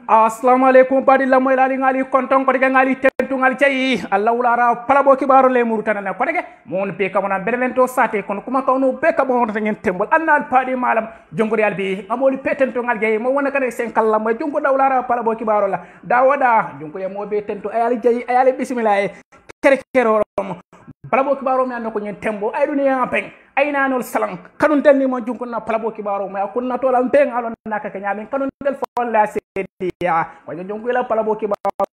Assalamu alaikum badi la moy lali ngali konton ko diga ngali tentu ngali cey Allah wulara palabo kibaro le murutana na ko dege mon be ka mona bervento sate kono kuma kawno be ka bon to ngeen tembol annal padi malam jongori albi amoli petento ngal jey mo wona kane sen kala mo jongo dawlara palabo kibaro la dawada jongo ya mo be tento ayali jey ayali bismillah kere kero palabo kibaro mi annako ngeen tembo ay duniya peng ay nanol salam kanun telni mo jongo na palabo kibaro mo akunna to lam peng alon naka ka nyamen kanun del fon la dia wajo jongo la palabo kibaro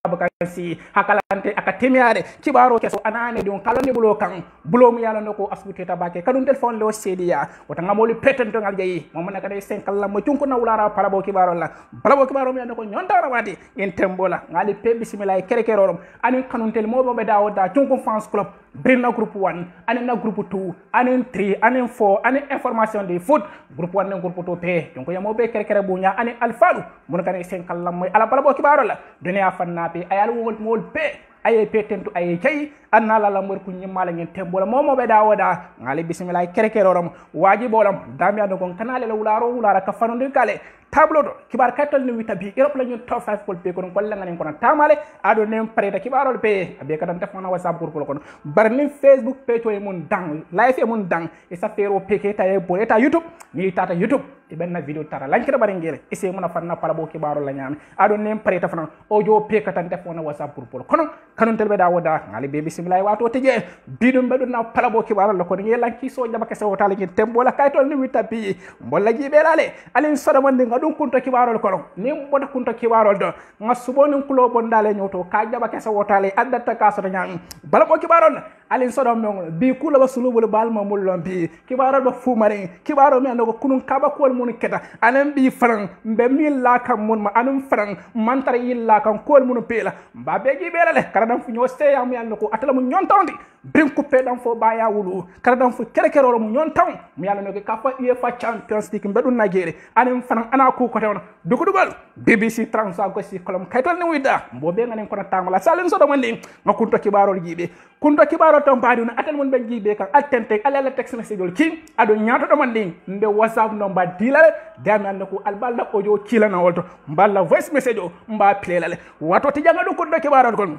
abakasi hakalante akatemiade kibaro keso anane don kalande bulo kan bulo mu yalla nako asbute tabake kadun telefon le sedia wata ngamoli petento ngal jeyi mo man kade 5 kala mo tunko na wulara palabo kibaro la palabo kibaro mi nako nyonta rawati en tembola ngali pe bismillah kere kerorom anin kanun tel mo be dawoda tunko fans club brinna group 1 anin na group 2 anin 3 anin 4 anin information de foot group 1 group 2 pe donc yamo be kere kere bunya anin alfalu mon kane 5 kala moy ala palabo kibaro la dunia fannape ayal wol pe aye petento aye kay anna la lamor ku nyimala ngeen tembola momo be dawoda ngali bismillah kere kerorom wajibolam dami ando gon kanale la wulara ka fanundi kale tableau do kibar katol ni witabi europe la ñu top 5 pol pe ko ko la ngani ko tamale ado nem pareta kibarol pe be ka dan tefona whatsapp groupe ko barni facebook pe to mun dang live e mun dang e sa fero pe ke tay bo eta youtube ni tata youtube e benna video tara lañ kira bari ngere e se mona fanna pala bo kibarol la ñam ado nem pareta fana audio pe ka tan tefona whatsapp groupe ko kanon telbe dawoda ngali be bismillah wato teje bidum bedo na pala bo kibarol ko ngi lanki so jaba ke so tala ngi tembo la kaytol ni witabi mbolla jibe lale alin sodomande dum kunto kibarol kono nim boda kunto kibarol do ngasuboni kulo bondale nyoto ka jaba kessa wotale addata ka so nyam bala ko kibarol alin sodom non bi kulo basulubul balma mullon bi kibarol ba fumare kibarol mi ando kunun kaba ko mun keta anan bi fran be mil la kam mun ma anum fran mantar yilla kan ko mun pela ba be gi belale kala dam fu nyo se yam yalla ko atala mu nyontawndi brin coupé dam fo baya wulu kala dam fu kere kere mu nyontaw mu yalla no ka fa UEFA Champions League mbedun Nigeria anan fran ana ko ko tawna dugu dugal BBC Transa ko si kolom kaytol ni wida mbobe nganen ko tamala salen so do mandi makunto kibarol jibe kunto kibarol tom baadi no atel mon ben jibe kan attente alala text message dol ki ado nyaato do mandi mbe WhatsApp number dilale dami ande ko alballa audio kila na wolto mballa voice message o mba plelale wato ti janga do kunto kibarol kon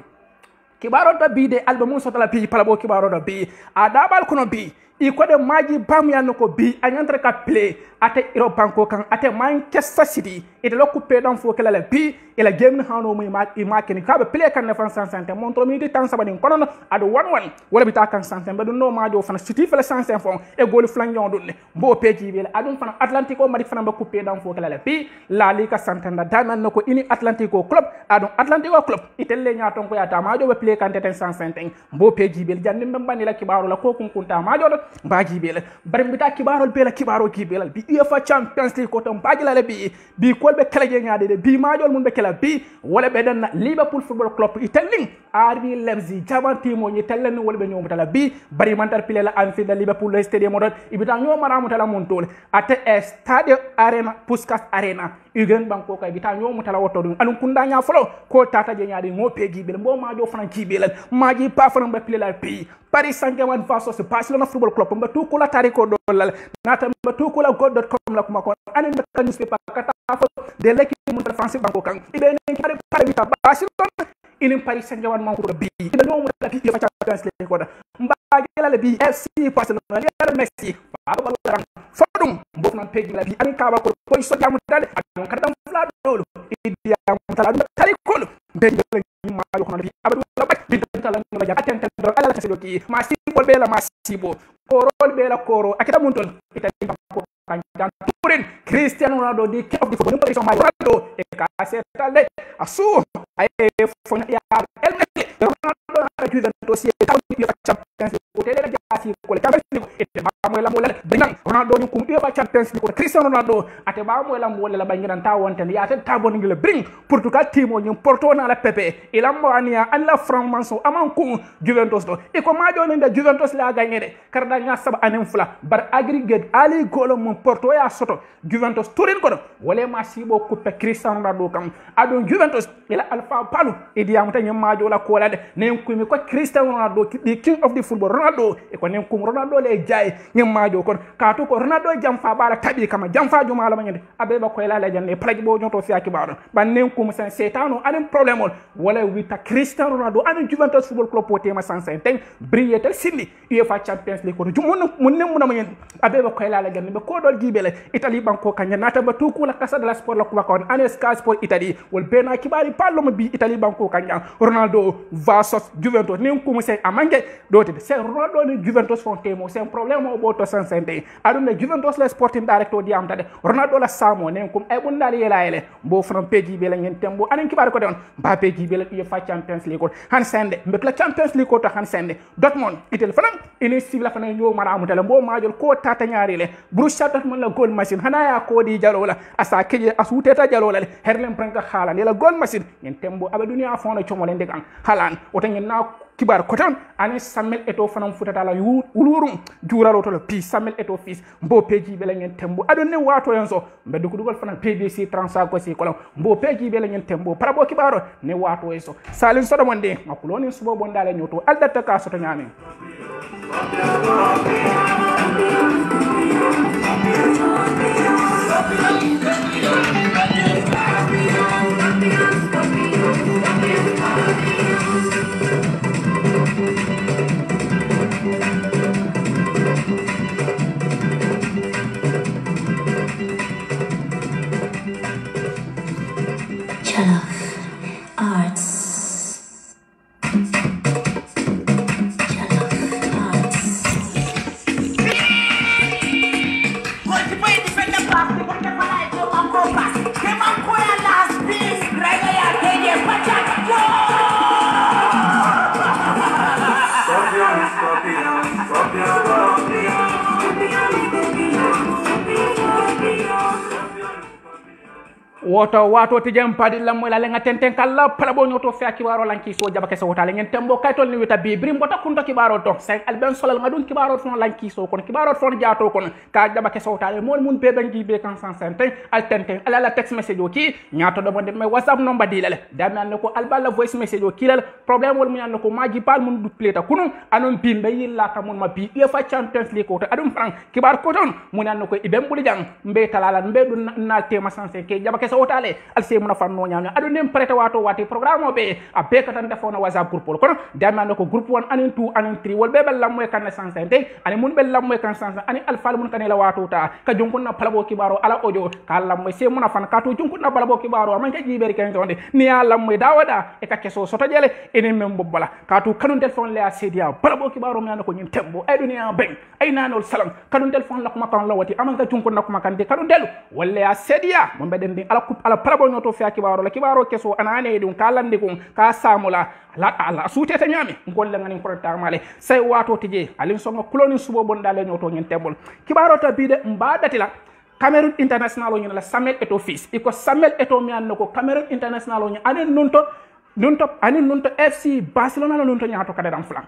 kibarol do bi de album so tala pi palabo kibarol do bi adabal kono bi i ko de maji bam ya ko bi anyantre ka play ate Eurobanko kan ate Manchester City ite lo coupé dans fo kala bi ila game hano mo ma ken ka be play kan ne fan santé montre minute tan sabani kono ado 1-1 wala bita kan santé be no majo fana City fele santé fon e gol flanjon dunne mbo peji be adum fana Atlantico mari fana be coupé dans fo kala bi la liga santander daman nako ini Atlantico club adon Atlantico club ite le nya ton ko ya ta majo be play kan ten santé mbo peji be jannim be bani la kibaro la ko kun kunta majo baji be la bari bita kibaro be la kibaro ki be la bi UEFA Champions League ko ton baji la bi kolbe kala je nyaade de bi majol mun be kala bi wala be dan Liverpool Football Club itelling RB Leipzig jabanti mo ni tellen wala be ñoom tala bi bari mantar pile la Anfield Liverpool stadium modot ibita ñoom maramu tala mon tole ate Stade Arena Puskas Arena ugen banko kay bita ñoom tala woto dum anun kunda nya folo ko tata je nyaade mo pegi be mbo majo fanan ki be la maji pa fanan be pile la bi Paris Saint-Germain versus Barcelona Football Club mba tu kula tariko do la nata mba tu kula god.com la kuma ko anen be newspaper kata de l'équipe de France banko kan ibe ne kare pare bita Barcelona inin Paris Saint-Germain man ko bi ila no mo la FIFA Champions League ko da mba gela le bi FC Barcelona Lionel Messi ba ba ran fodum bo nan pegi la bi ani ka ba ko so jamu dal ak kadam fla do idi am tala tariko be ma yo ko na bi abadu la ba bi tala no la atente do ala la sedo ki ma si bol be la ma si bo korol be la koro akita muntol itali banko kan dan turin Cristiano Ronaldo di king of the football position ma Ronaldo e ka setale asu ay fo ya el Ronaldo na Juventus e ta bi Champions League ko tele jasi ko le Champions League e ba mo la mo la binan Ronaldo ni kum bi Champions League ko Cristiano Ronaldo ate ba mo la mo la bangiran ta wonten ya te ta bon ngile bring Portugal timo ni Porto na la Pepe e la mo ania an la franc-maçon aman ko Juventus do e ko ma do ne Juventus la gagné de karda nya sab anen fula bar aggregate ali golo mo Porto ya soto Juventus turin ko wala ma sibo coupe Cristiano Ronaldo kam ado Juventus ila alfa palu e diam tan ma do la ko la de ne ko mi ko Cristiano Ronaldo the king of the football Ronaldo e ko ne ko Ronaldo le jaay nyam ma do kon ka to ko Ronaldo jam fa bala tabi kama jam fa juma la nyande abe ba ko la la janne plaji bo nyoto fi akibaro ban ne ko mo sen setano anen problème wala wita Cristiano Ronaldo anen Juventus football club poté ma sansen ten brilletel sindi UEFA Champions League ko jumon mun ne mun ma nyande abe ba ko la la janne be ko dol gibele Italy banko kanya nata ba to ko la Casa della Sport la ko ko anen Sky Sport Italy wol bena kibari pallo mo bi Italy banko kanya Ronaldo versus Juventus ne ko mo sen amange dote c'est Ronaldo ni Juventus fontemo c'est un problème o boto sansente aduna Juventus la sporting director di am tade Ronaldo la samo ne ko e bun dali yela yele bo from peji be la ngeen tembo anen kibar ko don ba peji be la UEFA Champions League ko han sende mbek la Champions League ko to han sende Dortmund itel fanan ini sivla fanan ñoo mara amu tele bo majol ko tata ñaari le Borussia Dortmund la goal machine hana ya ko di jalola asa keje asuteta jalola le herlem pranka hala la goal machine ngeen tembo aba dunia fono chomo len degan halan o tan ngeen na kibar koton ani Samuel Eto'o fanam futata la wulurum juralo to le pi Samuel Eto'o fils mbo peji be la ngeen tembo adon ne wato yenso mbe du dugol fanam PDC 35 ko si ko mbo peji be la ngeen tembo para bo kibaro ne wato yenso salin sodo monde makuloni subo bondale nyoto aldata ka soto nyame woto wato tijem padi la moy la nga tenten kala pala bo nyoto fe akibaro lanki so jabake so wotale ngeen tembo kaytol ni wita bi brim bota kunto kibaro to sen alben solal nga dun kibaro fon lanki so kon kibaro fon jaato kon ka jabake so wotale mon mun be bangi be kan san senten al tenten ala la text message o ki nyaato do bonde me whatsapp number di lale dam nan ko albal la voice message o ki lal problème wol mu nan ko maji pal mun du pleta kunu anon bimbe yilla ta mun ma bi UEFA Champions League ko to adum franc kibar ko ton mu nan ko ibem buli jang mbe talala mbe dun na tema san sen ke jabake so sotale al se muna fanno nyama adu nem prete wato wati programme be a be ka tan defona whatsapp groupe kono dama ko groupe 1 anin 2 anin 3 wol be bel lammo kan sansa te ani mun bel lammo kan sansa ani alfal mun kanela wato ta ka jonkun na palabo kibaro ala ojo ka lammo se muna fan ka to jonkun na palabo kibaro man ka jiberi kan tonde ni ya lammo dawada e ka keso soto jele ene mem bobbala ka to kanun telephone le a sedia palabo kibaro mi ko nyin tembo ay dunia ben ay nanol salam kanun telephone la kuma kan lawati aman ka jonkun na kuma kan de kanun delu walla ya sedia mo beden din ala palabo nyoto fi kibaro la kibaro keso anane dum ka lande ko ka samula ala suutete ñaami golle ngani porta male say wato tije alin songa kuloni subo bondale nyoto ngen tembol kibaro ta bide mbadati la Cameroon International o la Samuel Eto'o fils iko Samuel Eto'o mi anno ko Cameroon International o anen nunto FC Barcelona la nunto nyaato kada dam flan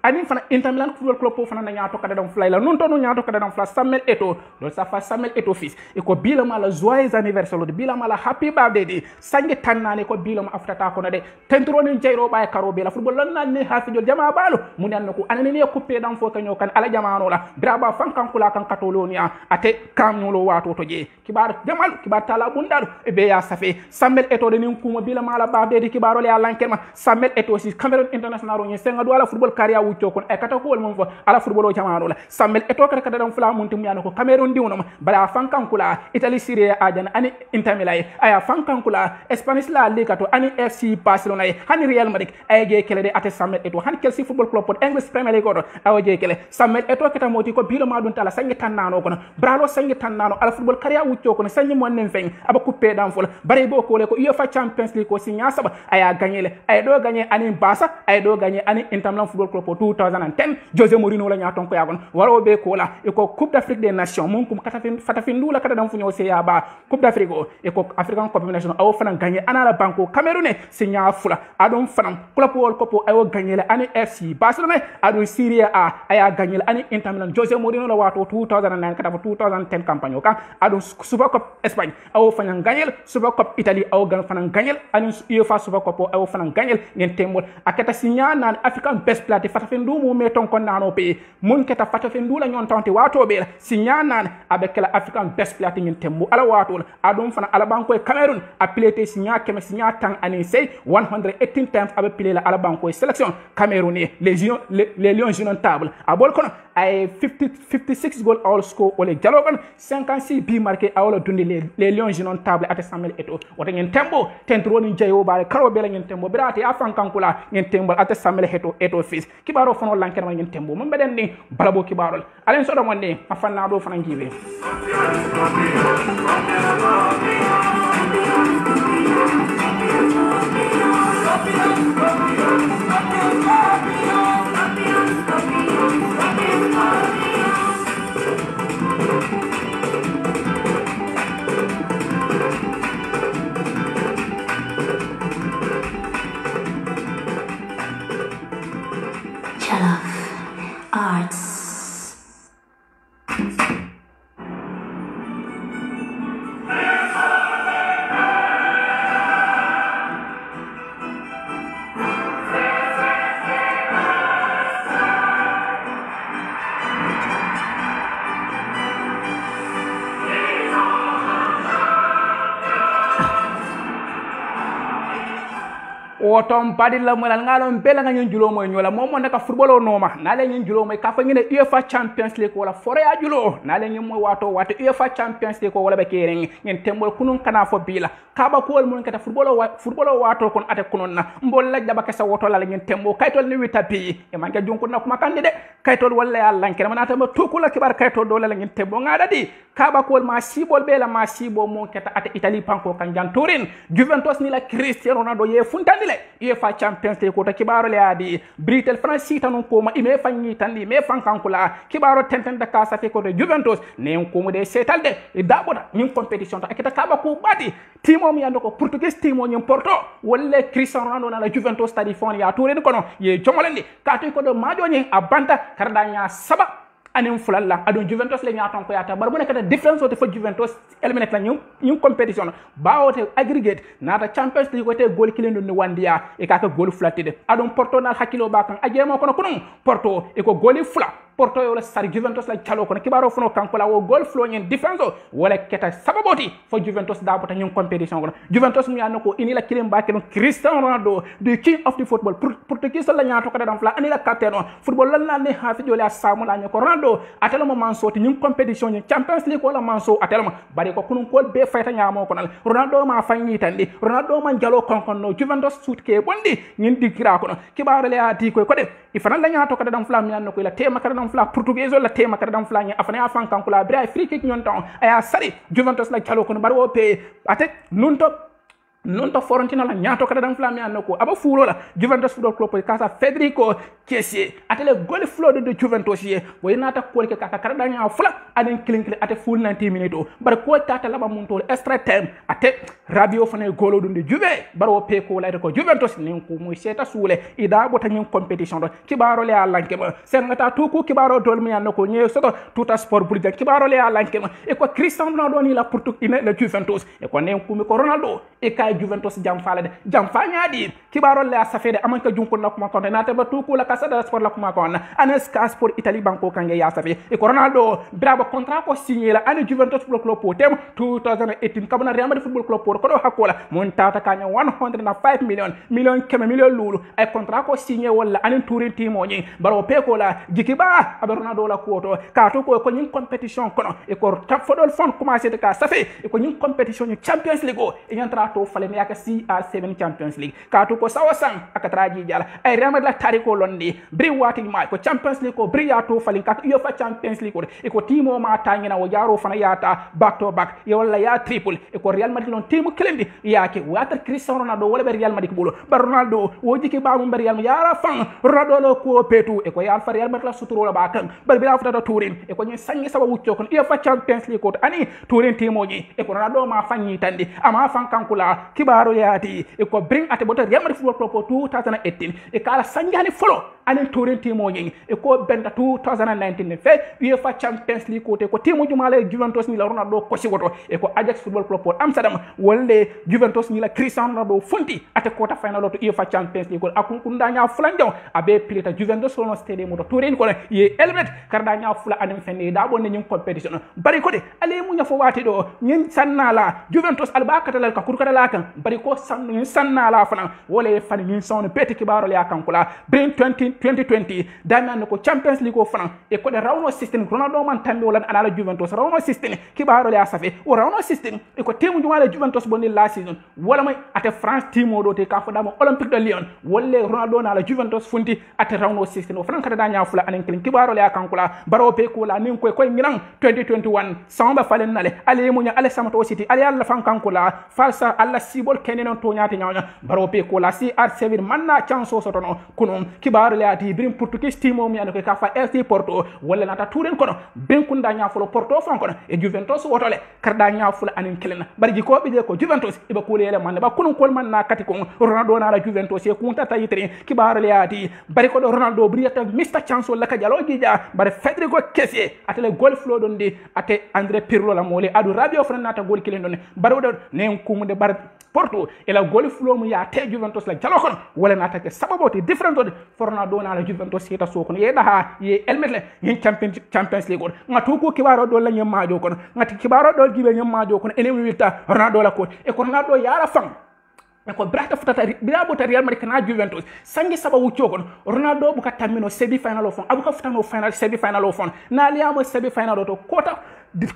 anin fana Inter Milan football club po fana nyaato kada dam fly la nunto no nyaato kada dam fla Samuel Eto'o do sa fa Samuel Eto'o fils iko bila mala joyeux anniversaire de bila mala happy birthday de sangi tannane ko bila ma aftata ko de tentro ni jeyro bay karo be la football lan nan ni hafi jol jama balu mun an ko anani ne coupé dam fo kanyo kan ala jamano la braba fankan kula kan katolonia ate kam no wato to je kibar jamal kibar tala bundaru e be ya safe Samuel Eto'o de nin kuma bila mala birthday de kibaro le alanken ma Samuel Eto'o si Cameroon International o senga do ala football career wuccio kon e kata ko wol mum fo ala football o jamano la Samuel Eto'o kada dam fla mun tum yana ko Cameroon diwono bala fankan kula Italy Serie A jana ani Inter Milan aya fankan kula Spanish la Liga to ani FC Barcelona hani Real Madrid ay ge kele de ate Samuel Eto'o hani Chelsea football club pot English Premier League to aw je kele Samuel Eto'o kata moti ko bilo ma dun tala sangi tannano kono bralo sangi tannano ala football career wuccio kono sangi mon nen feng aba coupé dam fo bare bo ko le ko UEFA Champions League ko signa saba aya gagnele ay do gagné ani Barca ay do gagné ani Inter Milan football club 2010 Jose Mourinho la nyaton ko yagon waro be ko la e ko Coupe d'Afrique des Nations mon kum fatafin dula kada dam fu nyo se ya ba Coupe d'Afrique o e ko African Cup of Nations aw fana gagné anala banko Cameroun signa fula adon fanam club world cup aw gagné le ani FC Barcelona adon Serie A aya gagné le ani Inter Milan Jose Mourinho la wato 2009 kada 2010 campagne ka adon Super Cup Espagne aw fana gagné Super Cup Italie aw fana gagné ani UEFA Super Cup aw fana gagné ngen tembol akata signa nan African best player fatafin du mo meton kon nano pe mun keta fatafin du la nyon tawti wato be signa nan avec la African best player ngen tembo ala wato adon fana ala banko Cameroon a pilete signa keme signa tang ani say 118 times abe pile la ala banko sélection camerounais les lions indomptables a bol kono ay 56 goal all score ole jalogon 56 bi marqué awla dundi les lions indomptables ate Samuel Eto'o woto ngen tembo tentro ni jayo bare karo be la ngen tembo birate afan kankula ngen tembo ate Samuel Eto'o fils kibaro fono lanken ma ngen tembo mo beden ni balabo kibarol alen so do monde afanna do fana ngibe Arts. otom badilla mo lan ngalon bela nga julo moy nyola momo naka football o noma nale nyen julo moy ka fa ngene UEFA Champions League wala fore ya julo nale nyen moy wato UEFA Champions League wala be kere ngen tembol kunun kana fo bila kaba ko wol mun kata football o wato kon ate kunon na mbol lajja ba kessa woto la ngen tembo kaytol ni wita bi e man ga jonko na kuma kande de kaytol walla ya lankere manata ma tukula kibar kaytol do la ngen tembo ngada di kaba ko wol ma sibol bela ma sibo mon kata ate Italy panko kan jan Turin Juventus ni la Cristiano Ronaldo ye funtani UEFA Champions League ko to kibaro le adi Britel France tanon ko ma ime fanyi tandi me fankankula kibaro tenten da kasa fe ko to Juventus ne ko mo de setalde e daboda min competition to akita kaba ko badi timo mi ando ko Portuguese timo nyim Porto wolle Cristiano Ronaldo na la Juventus stadi fon ya Turin kono ye jomolende kato ko do majo nyi abanta karda nya saba anen fulalla adon Juventus le nyaton ko yata bar bu nekata difference wote fo Juventus eliminate la ñum competition bawote aggregate nata Champions League wote goal kilendo ni wandiya e kaka goal flatide adon Porto nal hakilo bakan ajemo kono Porto e ko goal fula Porto yo la sari Juventus la chalo kono kibaro fono kanko la wo goal flow nyen defense wala keta sababoti fo Juventus da bota nyen competition kono Juventus mu yanno ko ini la kilim ba kelon Cristiano Ronaldo the king of the football Portuguese la nyato kada dam fla ani la captain football lan la ne hafi jole asamu la nyako Ronaldo atela mo manso ti nyen competition nyen Champions League wala manso atela mo bari ko kunun kol be fayta nyamo kono Ronaldo ma fanyi tandi Ronaldo man jalo konkon no Juventus suit ke bondi nyen dikira kono kibaro le ati ko de ifana la nyato kada dam fla mi yanno ko la tema kada dam fla Portuguese la tema kada dam fla nya afana afan kanko la bra free kick nyon ton aya sari Juventus la chalo kono bari wo pe ate nunto Fiorentina la nyato kada dam flam yanno ko aba fulo la Juventus football club kasa Federico Chiesa atele gol flow de Juventus ye boy nata ko ke kaka kada nya fla aden klinkle ate full 90 minutes bar ko tata la ba munto extra time ate Rabiot fane golo dunde Juve baro pe ko la ko Juventus nin ko moy seta sule ida bota nyin competition do kibaro le alanke ma sen ngata to ko kibaro dol mi yanno ko nyew soto tuta sport buri kibaro le alanke ma e ko Cristiano Ronaldo ni la Porto ina la Juventus e ko nen ko mi ko Ronaldo e kay Juventus jam faale de jam fa nyaadi kibaro le asafede amanka junko nakuma konte nata ba tuku la casa de sport la kuma konna anes ka sport Italie banko kange ya safe e ko Ronaldo bravo contrat ko signé la ane Juventus football club pour tem 2018 kabana Real Madrid football club pour ko do hakola mon tata kanya 105 million keme million lulu ay contrat ko signé wala ane tourin timo nyi baro pe ko la jikiba abe Ronaldo la ko to ka to ko nyin competition kono e ko tap fodol fon commencé de ka safe e ko nyin competition ni Champions League o e nyantra to fale ne aka CR7 Champions League kaatu ko sawasan akatraji jala ay Real Madrid la tariko londi bri wati ma ko Champions League ko bri ya to falin ka UEFA Champions League ko e ko timo ma tangina wo jaro fana yata back to back e wala ya triple e ko Real Madrid lon timo klendi yake wata Cristiano Ronaldo wala be Real Madrid bolo bar Ronaldo wo jiki ba mo Real Madrid yara fan Ronaldo lo ko petu e ko ya fa Real Madrid la suturo la bakan bar bi afta da Turin e ko ni sangi saba wuccio kon UEFA Champions League ko ani Turin timo ni e ko Ronaldo ma fanyi tandi ama fan kankula kibaro yaati e ko bring ate bota Real Madrid football club 2018 e kala sanjani folo anen Turin timo nyi e ko benta 2019 fe UEFA Champions League ko te ko timo jumale Juventus ni la Ronaldo ko sigoto e ko Ajax football club pour Amsterdam wolle Juventus ni la Cristiano Ronaldo funti ate quarter final to UEFA Champions League ko akun kunda nya fulanjo abe pilita Juventus no stadium to Turin ko ye element karda nya fula anem fenni da bonne nyum competition bari ko de ale mu nya fo wati do nyin sannala Juventus albakata la ka kurkada la kan bari ko sannala fana wole fani min son peti kibaro le akankula brin 2020 damian ko Champions League ko fana e ko de rawno system Ronaldo man tambi wala ala Juventus rawno system kibaro le asafe o rawno system e ko temu jumala Juventus bonni la season wala may ate France timo do te ka fa dama Olympique de Lyon wolle Ronaldo na la Juventus funti ate rawno system o fana kada da nya fula anen klin kibaro le akankula baro pe ko la nin ko ngiran 2021 samba falen nale ale munya ale samato city ale alla fan kankula falsa alla sibol kenenon to nyaati nyaanya baro pe ko la CR7 manna chance so tono kuno kibaru le ati brim Portuguese timo mi an ko ka fa FC Porto wala nata turen kono ben kunda nya folo Porto fon kono e Juventus wotole karda nya fula anin kelena barji ko be ko Juventus e ba kulele man ba kuno kol man na kati ko Ronaldo na la Juventus e kunta tayitre kibaru le ati bari ko do Ronaldo briata Mr Chance wala ka jalo gija bare Federico Chiesa atele gol flow don di ate André Pirlo la mole adu Rabiot fana nata gol kilen don baro do ne kumunde bar Porto e la gol flow mu ya te Juventus la jalo kon wala na attaque sababoti different de Ronaldo na la Juventus sita so kon ye daha ye elmetle yin Champions League on ngatu ko kibaro do la nyam maajo kon ngati kibaro do gibe nyam maajo kon ene wilta Ronaldo la ko e ko Ronaldo yara fang ko brata futata bilabo ta Real Madrid kana Juventus sangi saba wuccio kon Ronaldo buka tamino semi final of abuka futano final semi final of na liamo semi final to kota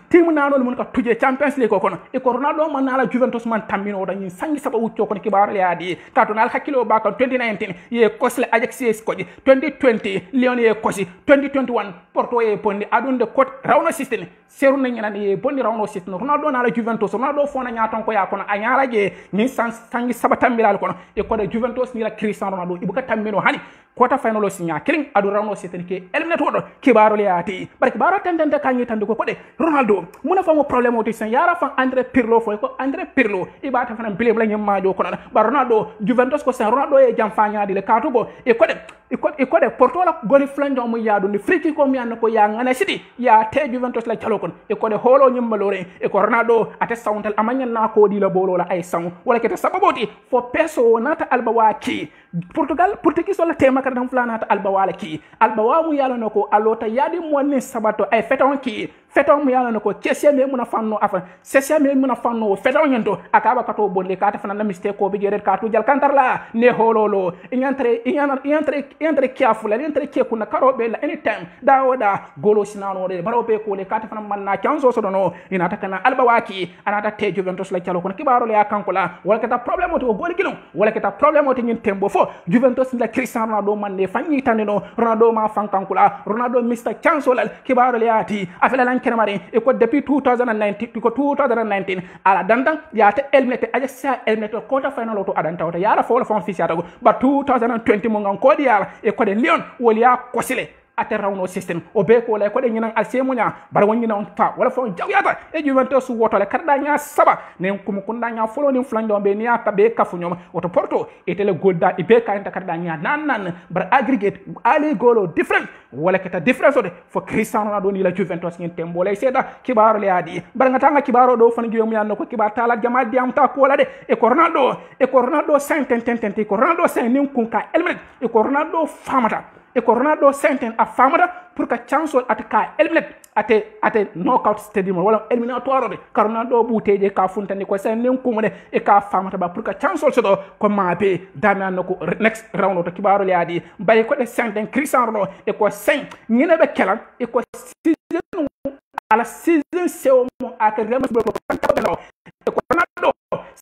team nanol mun ka tuje Champions League kono e ko Ronaldo man na la Juventus man tamino dañi sangi saba wuccio kon kibaro yaadi kato na hakkilo ba kan 2019 ye kosle Ajax ko 2020 Lyon ye kosi 2021 Porto ye pondi adunde kot rawno system seru na nyana ye pondi rawno system Ronaldo na la Juventus Ronaldo fona nyaton ko ya kono anyala je ni sangi saba tambilal kono e ko de Juventus ni la Cristiano Ronaldo ibuka tamino hani quarter final signa killing adu rawno system ke eliminate wodo kibaro le ati barki baro tendente kanyi tande ko de Ronaldo muna famo problème oti sen yara fan André Pirlo fo ko André Pirlo ibata fana blame la nyama jo kono ba Ronaldo Juventus ko sen Ronaldo e jam fanya di le katu bo e ko de iko de porto la goli flanjo mu yaadu ni friki ko mi an ko ya ngana sidi ya te Juventus la chalokon iko de holo nyimbalore iko Ronaldo ate sawntal amanya na ko di la bolo la ay saw wala kete sababoti fo peso nata albawaki Portuguese wala tema kada dam flana ta albawa ki albawa mu yalo nako alota yadi monni sabato ay feton ki feton mu yalo nako kesse me muna fanno afa sesse me muna fanno feton nyento akaba kato bonde kata fana na mistake ko be geret katu jal kantar la ne hololo inyantre kiafula inyantre keku na karo be la anytime dawoda golo sinano de baro be ko le kata fana manna chanso so dono inata kana albawa ki anata te Juventus la chalo ko kibaro le akankula wala kata problème to gol kilon wala kata problème to nyin tembo fo Juventus la Cristiano Ronaldo mande fanyi taneno Ronaldo ma fankankula Ronaldo Mr. Chancellor kibaro le ati afela lan kenamari e ko depuis 2019 ala dandan ya ta elmete aja elmete quarter final to adanta wata yara fo la fon fisiata ba 2020 mo ngan ko diala e ko de Lyon woli ya kosile ate rawno system o be ko le ko de nyinan alsemunya bar wonni non fa wala fon jawyata e Juventus woto le karda nya saba ne kum kunda nya folo ni flando be ni aka be kafu nyoma woto Porto e tele golda e be ka karda nya nan bar aggregate ali golo different wala keta difference de fo Cristiano Ronaldo ni la Juventus ngi tembo lay seda kibaro le adi bar nga tanga kibaro do fan giwum yanno ko kibar tala jama diam ta ko la de e ko Ronaldo saint ko Ronaldo saint nim kun ka elmet e ko Ronaldo famata e ko Ronaldo senten a famada pour que chancol ataka elmet ate knockout stadium wala eliminatoire de Ronaldo buteje ka funtani ko sen nen kumune e ka famata ba pour que chancol so do ko mabe damian ko next round to kibaro liadi bay ko de senten Cristiano Ronaldo e ko sen ngine be kelan e ko season ala season sewo mo aka remas blo ko e ko Ronaldo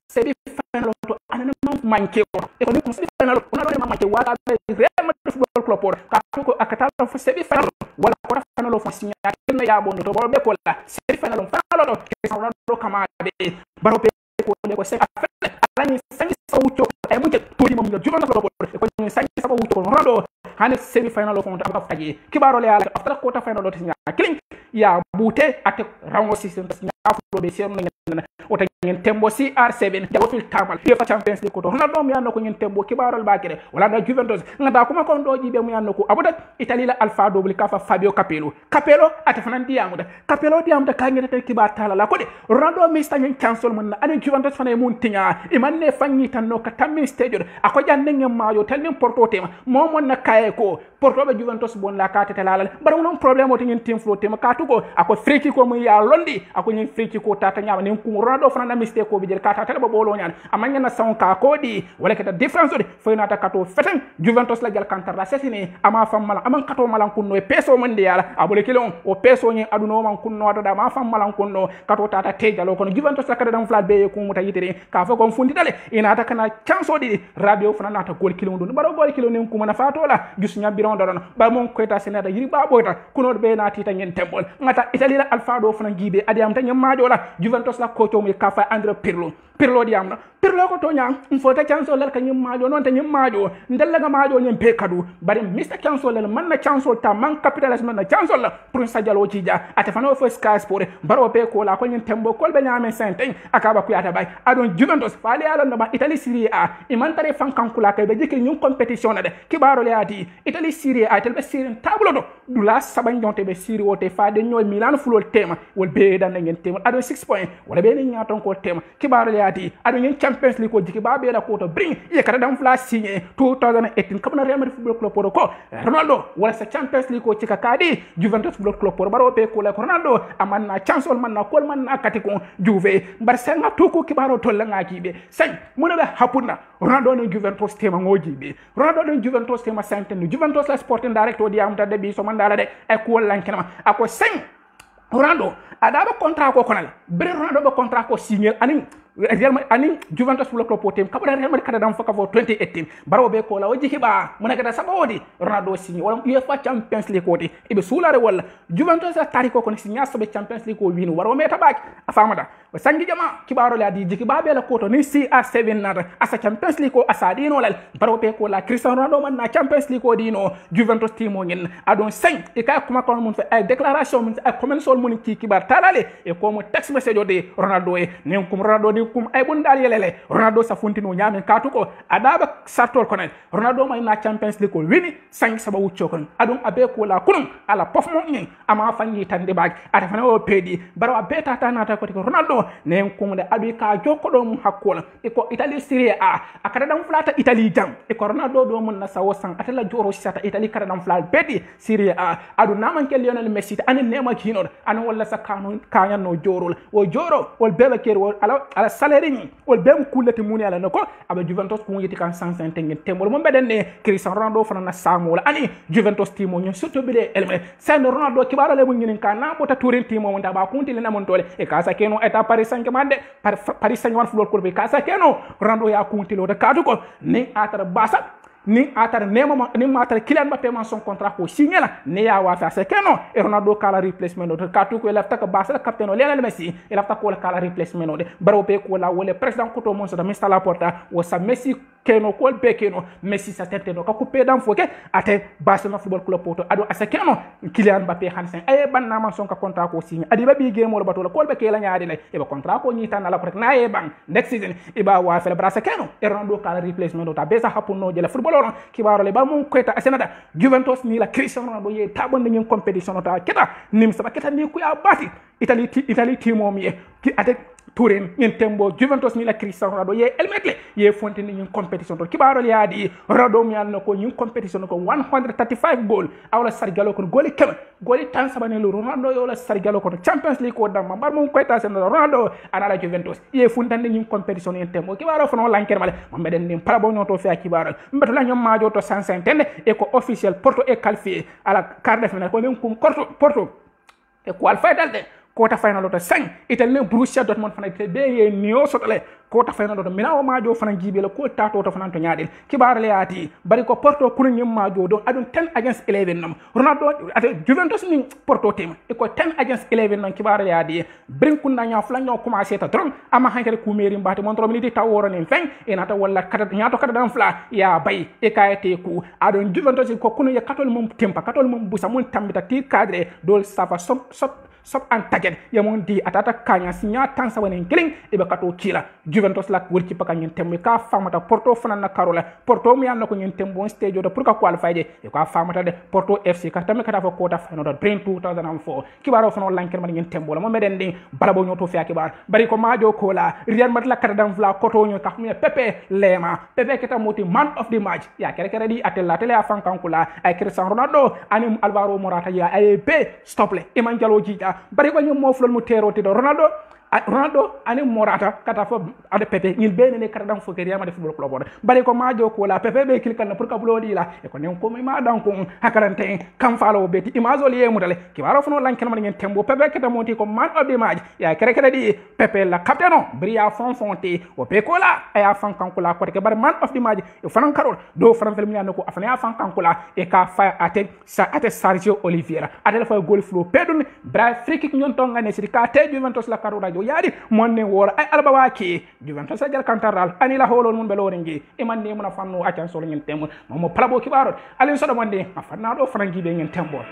semi final to anana manke ko e ko ni semi final Ronaldo ma manke wata Real Madrid football club por ka ko akatala fo semi final wala ko final fo signa na ya bondo to be ko la semi final final do ke Ronaldo kama be baro be ko le ko se ala ni sangi sawuto e mu ke to di mom la Juventus ko ko ni sangi sawuto Ronaldo hane semi final fo ta faji kibaro le ala after quarter final do signa killing ya bute ate rawo system signa afro be sero ngena ota ngen tembo CR7 jago fil tamal UEFA Champions League ko to Ronaldo mi yanno ko ngen tembo kibarol bakere wala na Juventus ngada kuma ko do jibe mu yanno ko abuda Italy la Alfa double kafa Fabio Capello ate fanan diamuda Capello diamuda ka ngeta kibar tala la ko de Ronaldo mi sta ngen cancel mun ane Juventus fana mun tinya imanne fanyi tanno ka tammi stage ako janne ngem maayo telnin Porto tema momon na kaye ko Porto be Juventus bon la ka tete lalal bar non problème o ngin team flow tema ka tugo ako friki ko mu ya londi ako nyen friki ko tata nyama ne ko Ronaldo fana mistake ko bijel kata tele bolo nyaan amanya na son ka ko di wala kata difference de fayna ta kato feten Juventus la jal kantar la sesini ama fam mala aman kato malan kunno e peso mon de yala abole kilon o peso nyi aduno man kunno da ma fam malan kunno kato tata tejalo kono Juventus la kada dam flat be ko muta yitere ka fa ko fundi dale ina ta kana chance di radio fana nata gol kilon do baro gol kilon ne ko mana fatola jus nyabiron do ba mon ko ta senata yiri ba boyta kuno be na tita nyen tembol ngata Italy la Alfa do fana gibe adiam ta nyamajo la Juventus la ko to mi kafa Andrea Pirlo di amna Pirlo ko to nyang fota chancol la kanyum maajo non ta nyum maajo ndella ga maajo nyem pe kadu bari Mr. Chancol la man na chancol ta man capitalisme na chancol la pour sa jalo ci ja ate fano fo Sky Sport baro pe ko la ko nyem tembo kol be nyame senten akaba ku yata bay adon Juventus faali ala no ba Italy Serie A imantare fankankula kay be jikki nyum competition de kibaro le ati Italy Serie A tel be sirin tablo do dula saban jonte be siri wote faade nyol Milan fulol tema wol be dan ngeen tema adon 6 points wala be ni nyaton ko tema kibaro le ati adon ngeen Champions League ko jiki ba be la ko to bring ye kada dam fla signé 2018 kamna Real Madrid football club ko Ronaldo wala sa Champions League ko cika kadi Juventus football club baro be ko la Ronaldo amanna chance man kol man kati ko Juve bar senga to ko kibaro to la ngaki be sen mona be hapuna Ronaldo no Juventus tema ngoji be Ronaldo no Juventus tema senten Juventus la Sporting Director di am tade bi so man dala de e ko lankenama ako sen Ronaldo adaba contrat ko konal bre Ronaldo be contrat ko signé ani Juventus football club potem kabada Real Madrid kada dam faka fo 2018 baro be ko la waji hiba mona kada sabodi Ronaldo signé wala UEFA Champions League ko ibe sulare wala Juventus la tariko ko signé sabe Champions League ko winu waro meta bak afamada sangi jama kibaro la di jiki babe la ko to ni CR7 na asa Champions League ko asa dino la baro be ko la Cristiano Ronaldo man na Champions League ko dino Juventus timo ngin adon 5 e ka kuma ko mun fa ay déclaration mun ay comment sol mun ki kibar talale e ko mo text message de Ronaldo e nem kum Ronaldo bari kum ay bun dal yelele Ronaldo sa fontino nyame katu ko adaba sartol konen Ronaldo may na Champions League ko wini 5 saba wuccio kon adum abe ko la kunum ala pof mo ni ama fanyi tande bag ata fana o pedi baro beta tanata ko Ronaldo ne kumde abi ka jokko do mum hakkola iko Italy Serie A akada dam flata Italy jam iko Ronaldo do mun na sawo san atala joro sata Italy kada dam flat beti Serie A adu naman ke Lionel Messi ani nema kino an wala sa kanu kanya no jorol o joro wol bebe ker wol ala salaire ni wol bem kulati muni ala nako aba Juventus ko yiti kan 150 ngin tembol mo beden ne Cristiano Ronaldo fana na samola ani Juventus timo nyon surtout bele elme sen Ronaldo kibaro le mo ngin kan na bota tourin timo mo ndaba kunti le na mon tole e kasa keno eta Paris Saint-Germain de Paris Saint-Germain football club e kasa keno Ronaldo ya kunti lo de kadu ko ni atara basa ni atar nema ni matar Kylian Mbappé man son contrat ko signé la ne ya wa fa c'est que non et Ronaldo kala replacement do katu ko lafta ka basa captain o Lionel Messi e lafta ko kala replacement de baro be ko la wole president ko to mon so da Mr Laporta wo sa Messi keno ko be keno Messi sa tete do ka coupé dam foke ate Barcelona football club poto ado asa keno Kylian Mbappé hansen ay ban na man son ka contrat ko signé adi ba bi game wala bato ko be ke la nyaade le e ba contrat ko ni tan la ko na e bang next season e ba wa fa brasa keno e Ronaldo kala replacement do ta besa hapuno je la football kibaro le ba mun kweta asenata Juventus ni la Cristiano Ronaldo ye tabon ni competition ta keta nim saba keta ni ku ya bati Italy timo mi ki ate Turin en tembo Juventus ni la Cristiano Ronaldo ye elmekle ye fonti ni competition to kibaro le adi Ronaldo mi alno ko ni competition ko 135 goal awla sargalo ko goli kema goli tan sabane lo Ronaldo yo la sargalo ko Champions League ko dam bar mun kweta sen Ronaldo anala Juventus ye fonti ni competition en tembo kibaro fono lanker male mo meden ni parabo noto fe kibaro mbeto la nyom majo to 150 e ko officiel Porto e qualifié ala quart de finale ko len kum Porto e qualifié dalde quarter final to 5 Italy Borussia Dortmund fana te be ye niyo sotale quarter final to Milano majo fana jibe la ko tato to fana to nyaadel kibar le ati bari ko Porto kunu nyim majo do adun 10 against 11 nam Ronaldo ate Juventus ni Porto team e ko 10 against 11 nam kibar le ati brin kun na nya fla nya commencer ta dron ama hankere ku meri mbati mon tro minute ta woro ni fen e nata wala kada nyato kada dan fla ya bay e kayete ku adun Juventus ko kunu ya katol mum tempa katol mum busa mun tambita ti cadre dol safa sop antaget yamon di atata kanya sinya tan sawane killing e be kato kila Juventus la wul ci paka ngeen tembe ka famata Porto fana na karola Porto mi yalla ko ngeen tembo stage do pour ka qualify de e ko famata de Porto FC ka tambe kata fo quarter final do Brain 2004 kibaro fana lanker man ngeen tembo la mo meden di balabo nyoto fi akibar bari ko majo ko la Real Madrid la kada dam vla koto nyo tax mi Pepe Lema Pepe keta moti man of the match ya kere di atella tele afan kankula ay Cristiano Ronaldo ani Alvaro Morata ya ay be stop le e man jalo jita bari ko ñu mo flon mu teroti do Ronaldo ani Morata kata fo ade Pepe ñil be ne kata dam fo ke Real Madrid football club bari ko majo ko la Pepe be kilkan na pour ka bulo di la e ko ne ko mi ma dan ko hakarante kam falo beti imazol ye mudale ki waro fono lanken man ngeen tembo Pepe kata moti ko man of the match ya kere di Pepe la capitaine bria fonfonté o pe ko la aya fan kan ko la ko ke bar man of the match e fanan karol do fanan fel mi ko afana ya fan kan ko la e ka fa ate Sergio Oliveira ate fa goal flow pedun bra free kick ñon tonga ne ci ka te Juventus la karola yaadi monne wora ay alba waki Juventus sa jar kantaral ani la holol mun belo rengi e man ne mun fanno accan solo ngeen tembo mo plabo kibaro alin so do monde afanna do frangi be ngeen tembo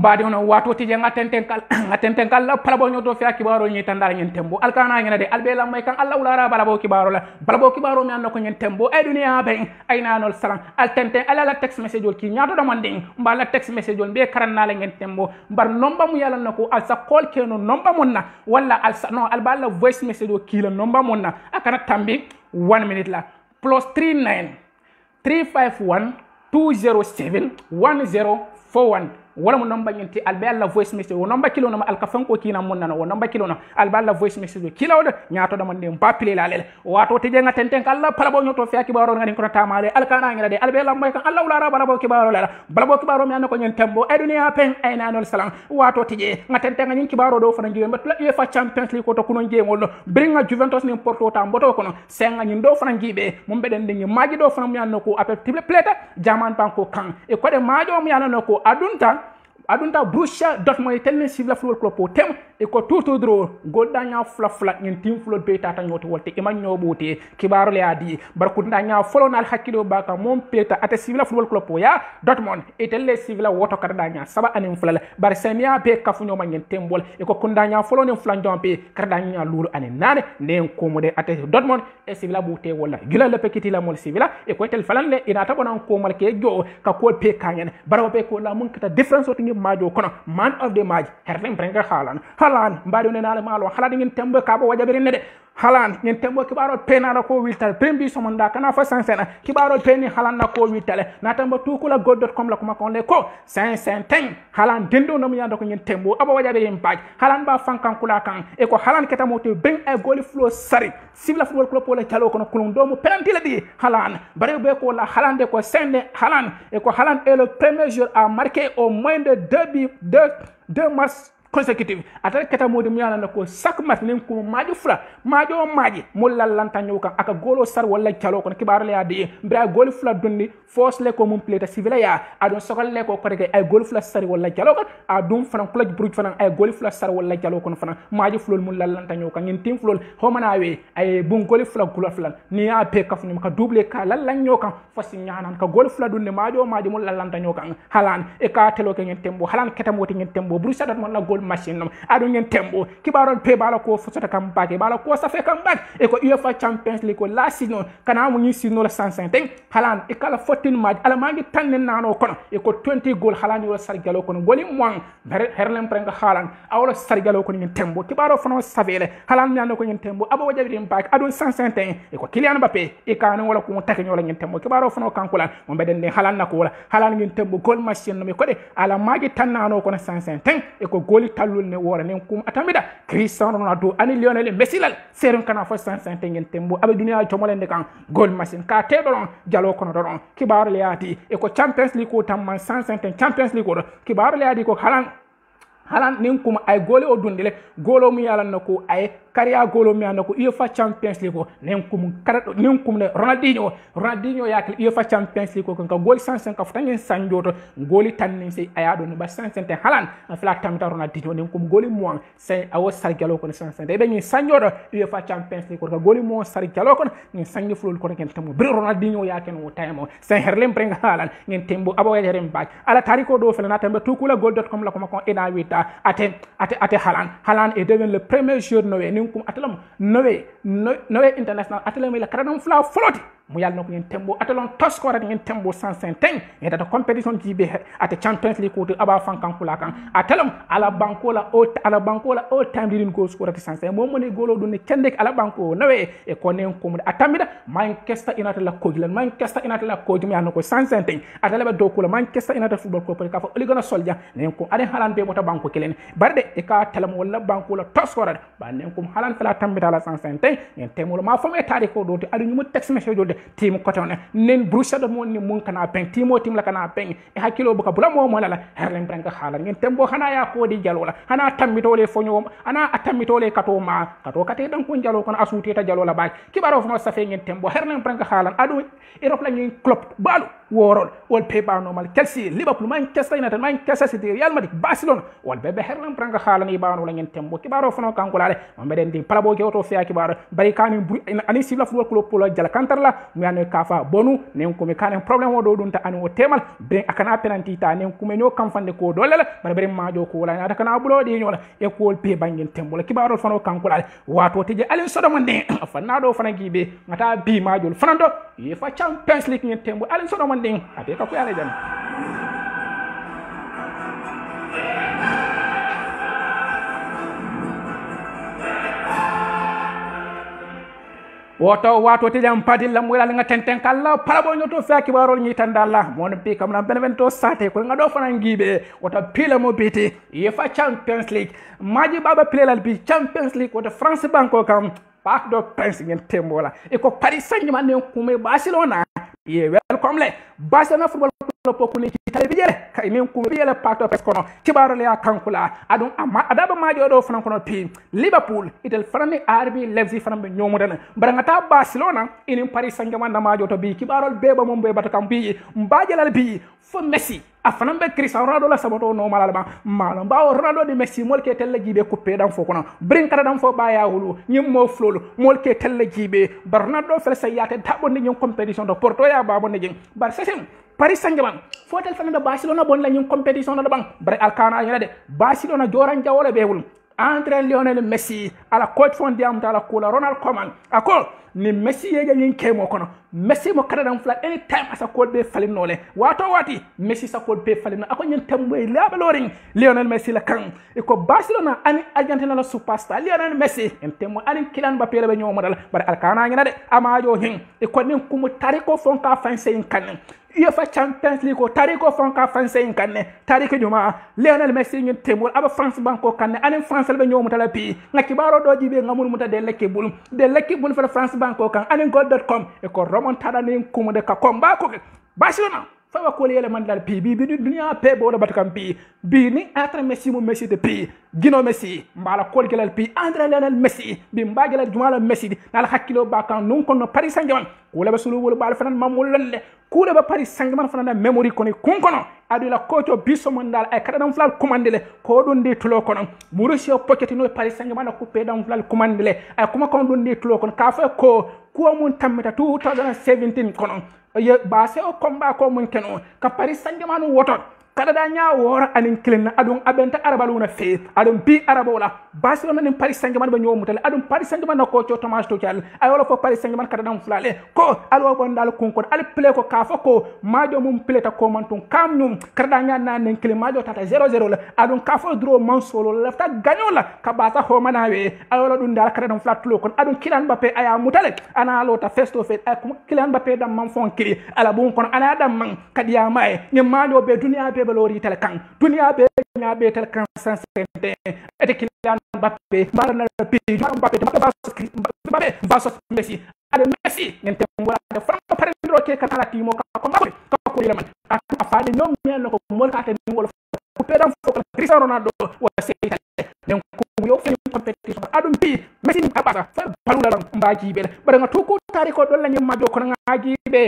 mbadi ono wato tije ngaten kal la palabo nyoto fi akibaro nyi tandal nyen tembo alkana ngena de albela may kan Allah ulara balabo kibaro mi annako nyen tembo ay dunia be ay nanol salam altente ala la text message ki nyato do manding mbala text message be karanna la nyen tembo mbar nomba mu yalla nako al sa call keno nomba monna wala al sa no albala voice message ki la nomba monna akana tambi 1 minute la +39 351 207 1041 wala mo nomba nyenti albe alla voice message wo nomba kilo no alkafan ko kina monna no nomba kilo no albe alla voice message kilo do nyaato do mande mbapile la lele wato te jenga tenten kala pala bo nyoto fiaki baro ngani ko tamale alkana ngira de albe alla moy kan alla ulara bala bo kibaro la bala bo kibaro mi anako nyen tembo e dunia pen ay nanol salam wato te je ngatenten ngani kibaro do fana ngiwe mbet la fa Champions League ko to kuno ngengol bringa Juventus ni Porto ta mboto kono senga nyi do fana ngibe mo beden de ngi maji do fana mi anako apel tible pleta jaman banko kan e ko de majo mi anako adunta Borussia Dortmund tenne sivla football club tem iko tutu dro godda nya fla ngin tim flo be tata nyoti wolte ima nyobuti kibaro le adi barku ndanya folo nal hakilo baka mom peta ate civil football club ya Dortmund itelle civil woto kada nya saba anim fulala bar senia be kafu nyoma ngin tembol iko kundanya folo ni flan jompe kada nya lulu ani nane nen ko mode ate Dortmund e civil bute wala gila le pekiti la mol civil e ko tel falan le ina ta bonan ko mal ke jo ka ko pe kanyen baraw be ko la mun kata difference oti ngi majo kono man of the match herlem prenga halan mbado ne nale malo hala ngin tembe ka bo wajabere ne de halan ngin tembo kibaro penala ko wiltal prembi somonda kana fa sansena kibaro peni halan na ko wiltale na tamba tukula god.com la kuma kon le ko 550 halan dendo no mi yanda ko ngin tembo aba wajabere impact halan ba fankan kula kan e ko halan keta moto ben e goli flow sari civil football club wala talo kono kulum do mo penalty la di halan bare be ko la halan de ko sende halan e ko halan est le premier joueur à marquer au moins de deux matchs consécutifs atare keta modi miyana nako sak mat nim ko maji fula majo maji mulla lanta nyuka aka golo sar wala chalo kon kibaro le adi bra gol fula dundi force le ko mum pleta civila ya adon sokal le ko koreke ay gol fula sar wala chalo kon adum fanan club bruj fanan ay gol fula sar wala chalo kon fanan maji fulol mulla lanta nyuka ngin tim fulol homana we ay bun gol fula gol fula ni ya pe kaf nyum ka double ka lan nyoka fasi nyanan ka gol fula dundi majo maji mulla lanta nyoka halan e ka telo ke ngin tembo halan keta moti ngin tembo bruja dat mon la gol machine nom adu ngeen tembo kibaron pe bala ko fotata kam baake bala ko sa fe kam baak e ko UEFA Champions League ko la sino kana mu ngi sino la 150 halan e kala 14 match ala mangi tannen nano kono e ko 20 goal halan yo sargalo kono goli moang herlem prenga halan awla sargalo kono ngeen tembo kibaro fono savele halan nyano ko ngeen tembo abo wajabi baak adu 150 e ko Kylian Mbappé e kana wala ko takki nyola ngeen tembo kibaro fono kankula mo beden de halan nako wala halan ngeen tembo gol machine no mi ko de ala mangi tannano kono 150 e ko goli talul ne wora ne kum atamida Cristiano Ronaldo ani Lionel Messi lal serum kana fo 150 ngeen tembo abe dunia chomolende kan gol machine ka te don jalo kono don kibar le ati e ko Champions League ko tam man 150 Champions League ko kibar le ati ko halan nin kuma ay gole o dundile golo mu yalla nako ay kariya golo mi anako UEFA Champions League ko nen kum ne Ronaldinho yakil UEFA Champions League ko kan gol 150 ka futangen sanjoto goli tanni sei ayado no ba 150 halan fla tamita Ronaldinho nen kum goli mo sei awo sargalo ko 150 be ni sanjoto UEFA Champions League ko ka goli mo sargalo ko ni sangi fulul ko ken tamu bir Ronaldinho yaken o taymo sei herlem prenga halan ngin tembo abo yerem baak ala tariko do fela natambe tukula god.com la ko makon ina wita ate halan est devenu le premier joueur noé kum atalam nowe international atalam la karadam fla floti mu yalla nako ngeen tembo atalon tos ko rat ngeen tembo 150 e data competition jibe ate Champions League ko aba fankan kula kan atalam ala banko la all time leading goal scorer 150 mo moni golo do ne cendek ala banko nowe e ko nen kum atamida Manchester United la ko gilan Manchester United la ko jumi anako 150 atala be do ko Manchester United football club ka fa oligona solja nen ko ade halan be bota banko kelen barde e ka talam wala banko la tos ko rat ba nen kum halan fala tambita la 150 ngeen temolo ma fam e tari ko do te adu ñu text message do team kotone nen Borussia Dortmund ni mun kana pen team la kana pen e hakilo buka bula mo la herlem pranka hala ngeen tembo hana ya ko di jalola hana tambito le fonyo ana atamito le kato kate dan ko jalo kono asuti ta jalola ba kibaro fo safe ngeen tembo herlem pranka hala adu Europe la ngeen club balu worol wol peba normal Chelsea Liverpool Manchester United Manchester City Real Madrid Barcelona wol bebe herlem pranka hala ni baano la ngeen tembo kibaro fo no kankula mo beden di palabo ke oto fiya kibaro bari kani ani sibla football club polo jala kantarla mi ane kafa bonu nen ko mi kanen problem o do dun ta ani o temal ben akana penalty ta nen ko me nyo kam fande ko do lala bare maajo ko wala na kana bulo di nyola e ko pe bangen tembola kibaro fano kankula wato teje alin sodomande fanna do fana gibe ngata bi maajo fanando e fa Champions League ngen tembo alin sodomande ate ka ko yale jan wato te jam padilla mo yalla nga tenten kala parabo nyoto fa kibarol nyi tandalla mon bi kam na benevento sate ko nga do fana ngibe wata pila mo biti e fa Champions League maji baba pilal bi Champions League wata France banko kam Parc des Princes ngeen tembola e ko Paris Saint-Germain ne ko me Barcelona ye welcome le Barcelona football club ko ni tale bi jere kay nin kuma biyele pato pes kono kibaro le ya kankula adun amma adaba majo do fana kono pi Liverpool itel fanani RB Leipzig fana be nyomudana barangata Barcelona inin Paris Saint-Germain na majo to bi kibarol beba mum be batakam bi mbajelal bi fo Messi afana be Cristiano Ronaldo la sabato no malal ba malon ba Ronaldo di Messi mol ke telle jibe coupé dan fo kono brin kada dan fo baya wulu nyim mo flolu mol ke telle jibe Ronaldo fel sayate tabo ni nyum competition do Porto ya babo ne jeng bar sesen Paris Saint-Germain fotel fana Barcelona bon la nyum competition do bang bar alkana yede Barcelona joran jawole be wul entre Lionel Messi ala coach fondiam ta la kula Ronald Koeman ako ni Messi yeje nyin kemo kono Messi mo kada dan flat anytime asa ko be falim nole wato wati Messi sa ko be falim ako nyin temboy labaloring Lionel Messi la kan e ko Barcelona ani Argentina la superstar Lionel Messi en temmo ani Kylian Mbappé la be nyomo dal bar alkana ngina de amajo hin e ko nin kumu tariko fonka fanse en kan UEFA Champions League ko tariko fonka fanse en kan tariko juma Lionel Messi nyin temmo aba France banko kan ani France la be nyomo dal pi ngaki baro do jibe ngamul muta de lekki bul fa France banko kan ani gold.com e ko remontada ni kumude ka komba ko Barcelona fa ko le man dal pi bi dunya pe bo do batakam pi bi ni atra Messi mo Messi de pi gino Messi mbala ko gelal pi André Lionel Messi bi mbagel jumala Messi dal hakkilo bakan non kono Paris Saint-Germain ko le basulu wol bal fanan mamul lalle ko le ba Paris Saint-Germain fanan memory koni kun kono adu la coach biso mandal ay kada dam flal commandele ko don de tulo kono Mauricio Pochettino Paris Saint-Germain ko pe dam flal commandele ay kuma kon don de tulo kono ka fa ko mun tamita 2017 kono ye base o combat ko mun keno ka Paris Saint-Germain woto kada da nya wora anin kilin adun abenta arabaluna fe adun bi arabola Barcelona nin Paris Saint-Germain ba nyomutal adun Paris Saint-Germain na coach Thomas Tuchel ay wala fo Paris Saint-Germain kada dam flale ko alwo bon dal konkon al play ko ka fa ko majo mum play ta ko mantum kam nyum kada da nya na nin kilin majo tata 0-0 la adun ka fa draw man solo lafta ganyola ka basa ho manawe ay wala dun dal kada dam flat lo kon adun Kylian Mbappé aya mutale ana lo ta face to face ay kuma Kylian Mbappé dam man fon kiri ala bon kon ana dam man kadiya mai nyum majo be dunia be balori tel kan dunia be nya be tel kan 150 et Kylian Mbappé barna pi Mbappé baso Messi ade Messi ngente mbola de franco pare ndo ke kala timo ko ko le man ka fa de ñom ñen ko mol ka te wol ko pedam fo Cristiano Ronaldo wa sey den ko yo fi competition adum pi Messi abata fa balula mbaji be bare nga to ko tari ko do la ñam majo ko ngaji be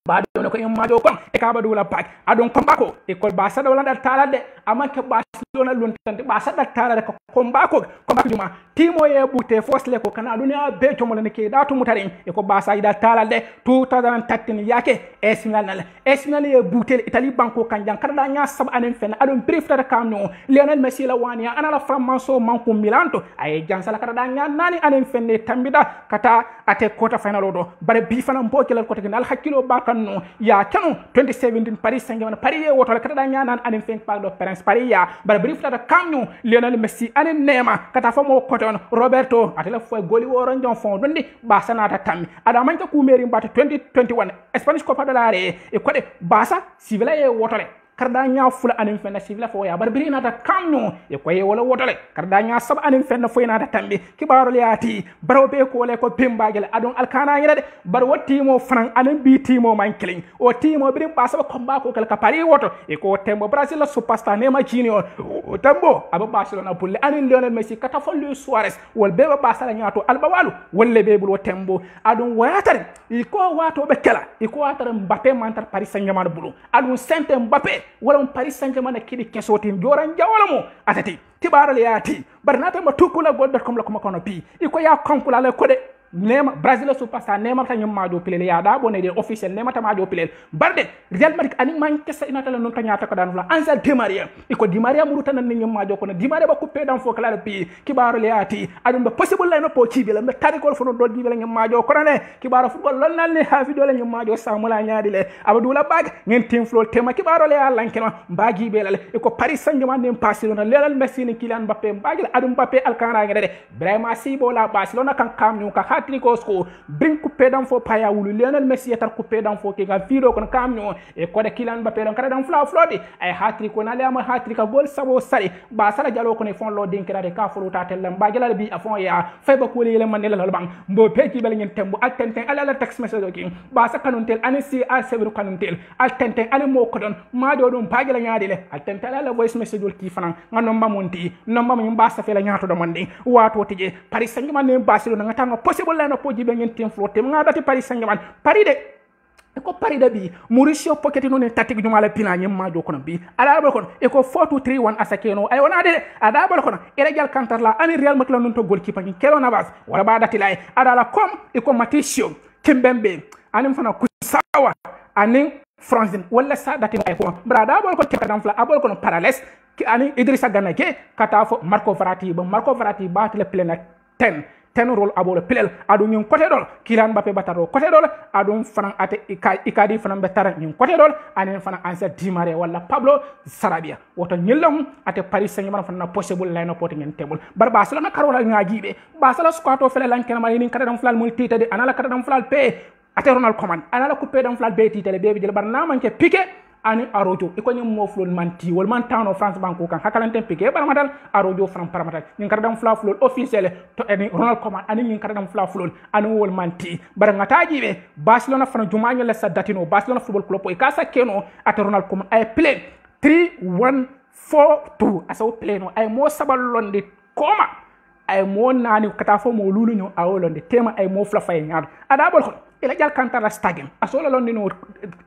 baado no ko majo kon e ka badula pak adon kombako e ko ba sada wala dal tala de amanke Barcelona lontante ba sada tala de ko kombako juma timo ye bute fosle ko kana dunya be to mo ne ke datu mutare e ko ba sada tala de 2013 yake Arsenal ye bute Italy banko kan jan kada nya sab anen fen adon prefta kam no Lionel Messi la wania ana la framanso manko Milanto ay jan sala kada nya nani anen fen ne tambida kata ate quarter final do bare bi fana mbokkel ko te nal hakkilo kanno ya kanu 2017 Paris Saint-Germain Paris ye woto kata da nyanan anen fen parc de Prince Paris ya bara brief la kanno Lionel Messi anen Neymar kata fa mo koton Roberto atela fo goli woron jon fond dondi Barca nata tammi ada manka ku meri mbata 2021 Spanish Copa de la Rey e ko de Barca civila ye woto le karda nya fula anin fenna civila fo ya barbiri nata kamno e ko ye wala wotole karda nya sab anin fenna fo nata tambi kibaro liati baro be ko le ko pembagel adon alkana yede bar wotti mo fran anin bi timo man killing o timo bi ba sab ko ba ko kala ka pari woto e ko tembo Brazil la superstar Neymar Junior o tembo aba Barcelona pulle anin Lionel Messi kata fo Luis Suarez wol be ba sala nyato alba walu wolle be bul tembo adon wayatare e ko wato be kala e ko watare Mbappé mantar Paris Saint-Germain bulu adon Saint Mbappé wala Paris Saint-Germain kidi kesotin joran jawala mo atati tibaral yaati barnata ma tukula gold.com la kuma kono pi iko ya konkula la ko de Neymar Brazil superstar Neymar ta nyum majo pilele ya da bonede officiel Neymar ta majo pilele barde Real Madrid ani Manchester United non ta nyata ko dan fla Angel Di Maria iko Di Maria muruta nan nyum majo ko Di Maria ba coupé dan fo kala pi kibaro leati adum ba possible la no po ci bi la me tari ko fo do di bi la nyum majo ko ne kibaro football lol nan le hafi do la nyum majo samula nyaadi le abadou la bag ngeen team flow tema kibaro le Allah keno baagi be la iko Paris Saint-Germain nem Barcelona Lionel Messi ni Kylian Mbappé baagi adum Mbappé alkana ngede de Brahima Sibo la Barcelona kan kam ñu ka hat-trick ko score bring coupé dan fo paya wulu Lionel Messi etar coupé dan fo ke ga fido kon kamnyo e ko de Kylian Mbappé don kada dan fla flodi ay hat-trick ko na le am hat-trick gol sabo sari ba sala jalo ko ne fon lo din kira de ka folo ta tel ba jala bi afon ya fay ba ko le man le bang mbo peji bal ngin tembo al tenten ala text message ki ba sa kanun tel ani si al severu kanun tel al tenten ali mo ko don ma do dum pagi la nyaade le al tenten ala voice message ki fanan ngano mbamonti nomba mo ba sa fe la nyaato do mande wato tije Paris Saint-Germain ne Barcelona ngata nga possible la no poji be ngin tim flotte ngada ti Paris Saint-Germain Paris de ko pari da bi Mauricio Pochettino ne tatik juma la pina nyem ma do kono bi ala ba kono e ko 4-2-3-1 asakeno ay wona de ada ba kono ere jal kantar la ani Real Madrid non to goalkeeper ni kelo na bas wala ba dati lay ada la kom e ko Mauricio Kimpembe anim fana kusawa anin Franzin wala sa dati ay ko brada ba ko tekadam fla abol kono Parales ki ani Idrissa Gana ke kata fo Marco Verratti ba tele plena 10 role abole pelel adu ñun côté dol Kylian Mbappé bataro côté dol adu fanan ate ikadi fanan betara ñun côté dol anen fanan Angel Di Maria wala Pablo Sarabia woto ñelam ate Paris Saint-Germain fanan possible line up ngeen tebul bar Barcelona karola ngajibe Barcelona squato fele lanken mari ni kadam flal mul titade anala kadam flal pe ate Ronald Koeman anala coupé dam flal be titade be jël bar na manke Piqué ani Arojo iko nyum mo flol manti wol man tano France banko kan hakalanten Piqué baramadal Arojo fran paramatal nyin kardam fla flol officiel to ani Ronald Koeman ani nyin kardam fla flol ani wol manti barangataji be Barcelona fran jumaño la sadatino Barcelona football club e kasa keno at Ronald Koeman ay play 3-1-4-2 asaw play no ay mo sabal londe koma ay mo nani kata fo mo lulu ñu awolonde tema ay mo fla fay ñaar ada bol ila jal kantara stagem asola londi no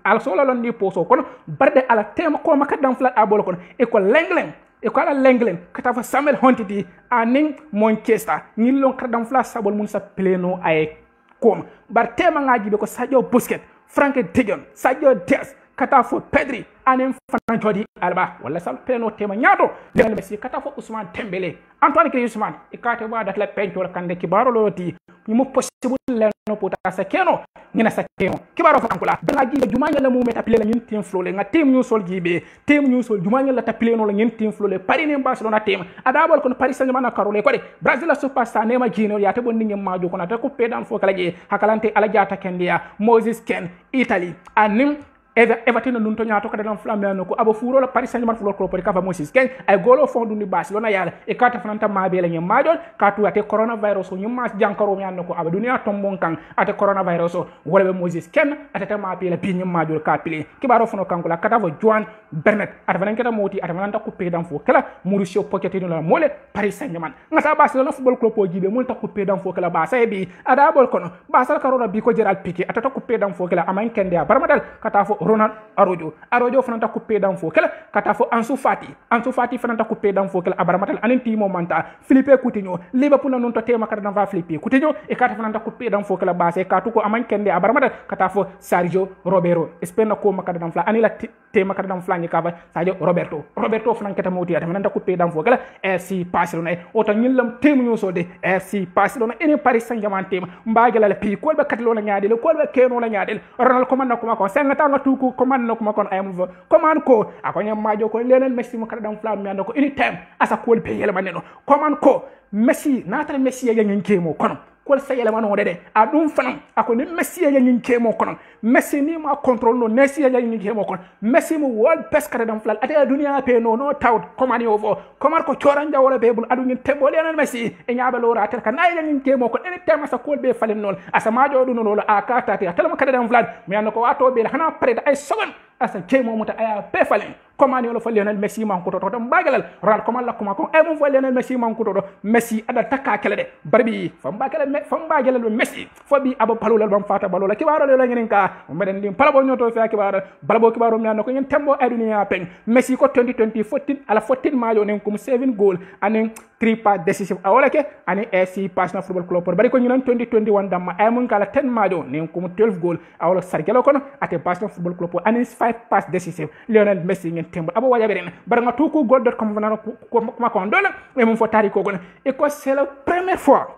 al sola londi poso kono barde ala tema ko makadam flat abol kono e ko lenglen e ko ala lenglen kata fa Samuel Hontiti anin Manchester ngilon kadam flat sabol mun sa pleno ay kom bar tema ngaji be ko Sergio Busquets Frank de Jong Sergio Des kata fo Pedri anen fana Jordi Alba wala sal pleno tema nyaato Lionel Messi kata fo Ousmane Dembélé Antoine Griezmann e kata ba dat la pento la kande kibaro loti mo possible leno pota sa keno ngina sa keno kibaro fa kankula bela jibe jumanya la mu meta pile la ngin team flole nga team ñu sol jibe team ñu sol jumanya la ta pile no la ngin team flole Paris ne Barcelona team adabol ko Paris Saint-Germain karole ko de Brazil superstar Neymar Junior ya te bon ngem maaju ko na ta ko pedan fo kala je hakalante ala jata kendia Moses Ken Italy anim Everton nun to nyaato kada dan flambe ko abo furo la Paris Saint-Germain football club ko ka Moses Ken ay golo fondu ni Barcelona yala e kata fananta mabe la ngem maajol ka tu ate coronavirus ñu mas jankaro mi an ko aba dunia tombon kan ate coronavirus wala be Moses Ken ate ta mabe la bi ñem maajol ka pile kibaro fono kankula kata fo Joan Bernat ate fanan kata moti ate fananta coupé dan fo kala Mauricio Pochettino la mole Paris Saint-Germain ngata Barcelona football club ko jibe mul ta coupé dan fo kala ba say bi ada bol kono Barcelona karona bi ko Gerald Piqué ate ta coupé dan fo kala aman kende barmadal kata fo Ronald Arojo fananta coupé dan fo kala kata fo Ansu Fati fananta coupé dan fo kala abaramatal anen timo manta Philippe Coutinho Liverpool non to tema kata dan va Philippe Coutinho e kata fananta coupé dan fo kala base katu ko aman kende abaramatal kata fo Sergio Roberto espena ko makada dan fla anila tema kata dan fla ni kava Sergio Roberto fanan kata moti ata fananta coupé dan fo kala FC Barcelona o to nyilam temu ñu so de FC Barcelona ene Paris Saint-Germain tema mbagala la pi ko be katlo la nyaade ko be keno la nyaade Ronald Koeman ko mako sengata nga tuku Koeman no kuma kon ayam Koeman ko akonya majo ko Lionel Messi mo kada dam flam mi andako anytime asa ko be yele maneno Koeman ko Messi nata Messi ya ngin kemo kono ko sa yele mano de adum fanam ako ni Messi ya ngin kemo kono Messi ni ma control no Messi ya ngin kemo kono Messi mo world best kada dam flam ata dunia pe no tout Koeman yo fo Koeman ko choranja wala be bul adu ngin tembo Lionel Messi e nyaaba lo ratel kan ay ngin kemo ko anytime asa ko be falen non asa majo du no la akata te atala kada dam flam mi andako wato be hana preda ay sogon asa kemo muta aya be falen Koeman yo fa Lionel Messi man ko to mbagalal ral Koeman la kuma ko ay mo fa Lionel Messi man ko to Messi ada takka kala de barbi fam bagalal Messi fo bi abo palulal bam fata balola kibaro le la ngenen ka meden dim palabo nyoto fa kibaro balabo kibaro mi anako ngeen tembo ay dunia peng Messi ko 2020 14 majo nen kum 7 goal anen 3 pass decisive awala ke ani FC Barcelona football club bari ko ñunan 2021 damma ay mun kala 10 majo nen kum 12 goal awala sargelo kono ate Barcelona football club ani 5 pass decisive Lionel Messi ngeen tembo abo waya beren bar nga tuku gold.com vanana ko makon dole e mun fo tari ko gona et ko c'est la première fois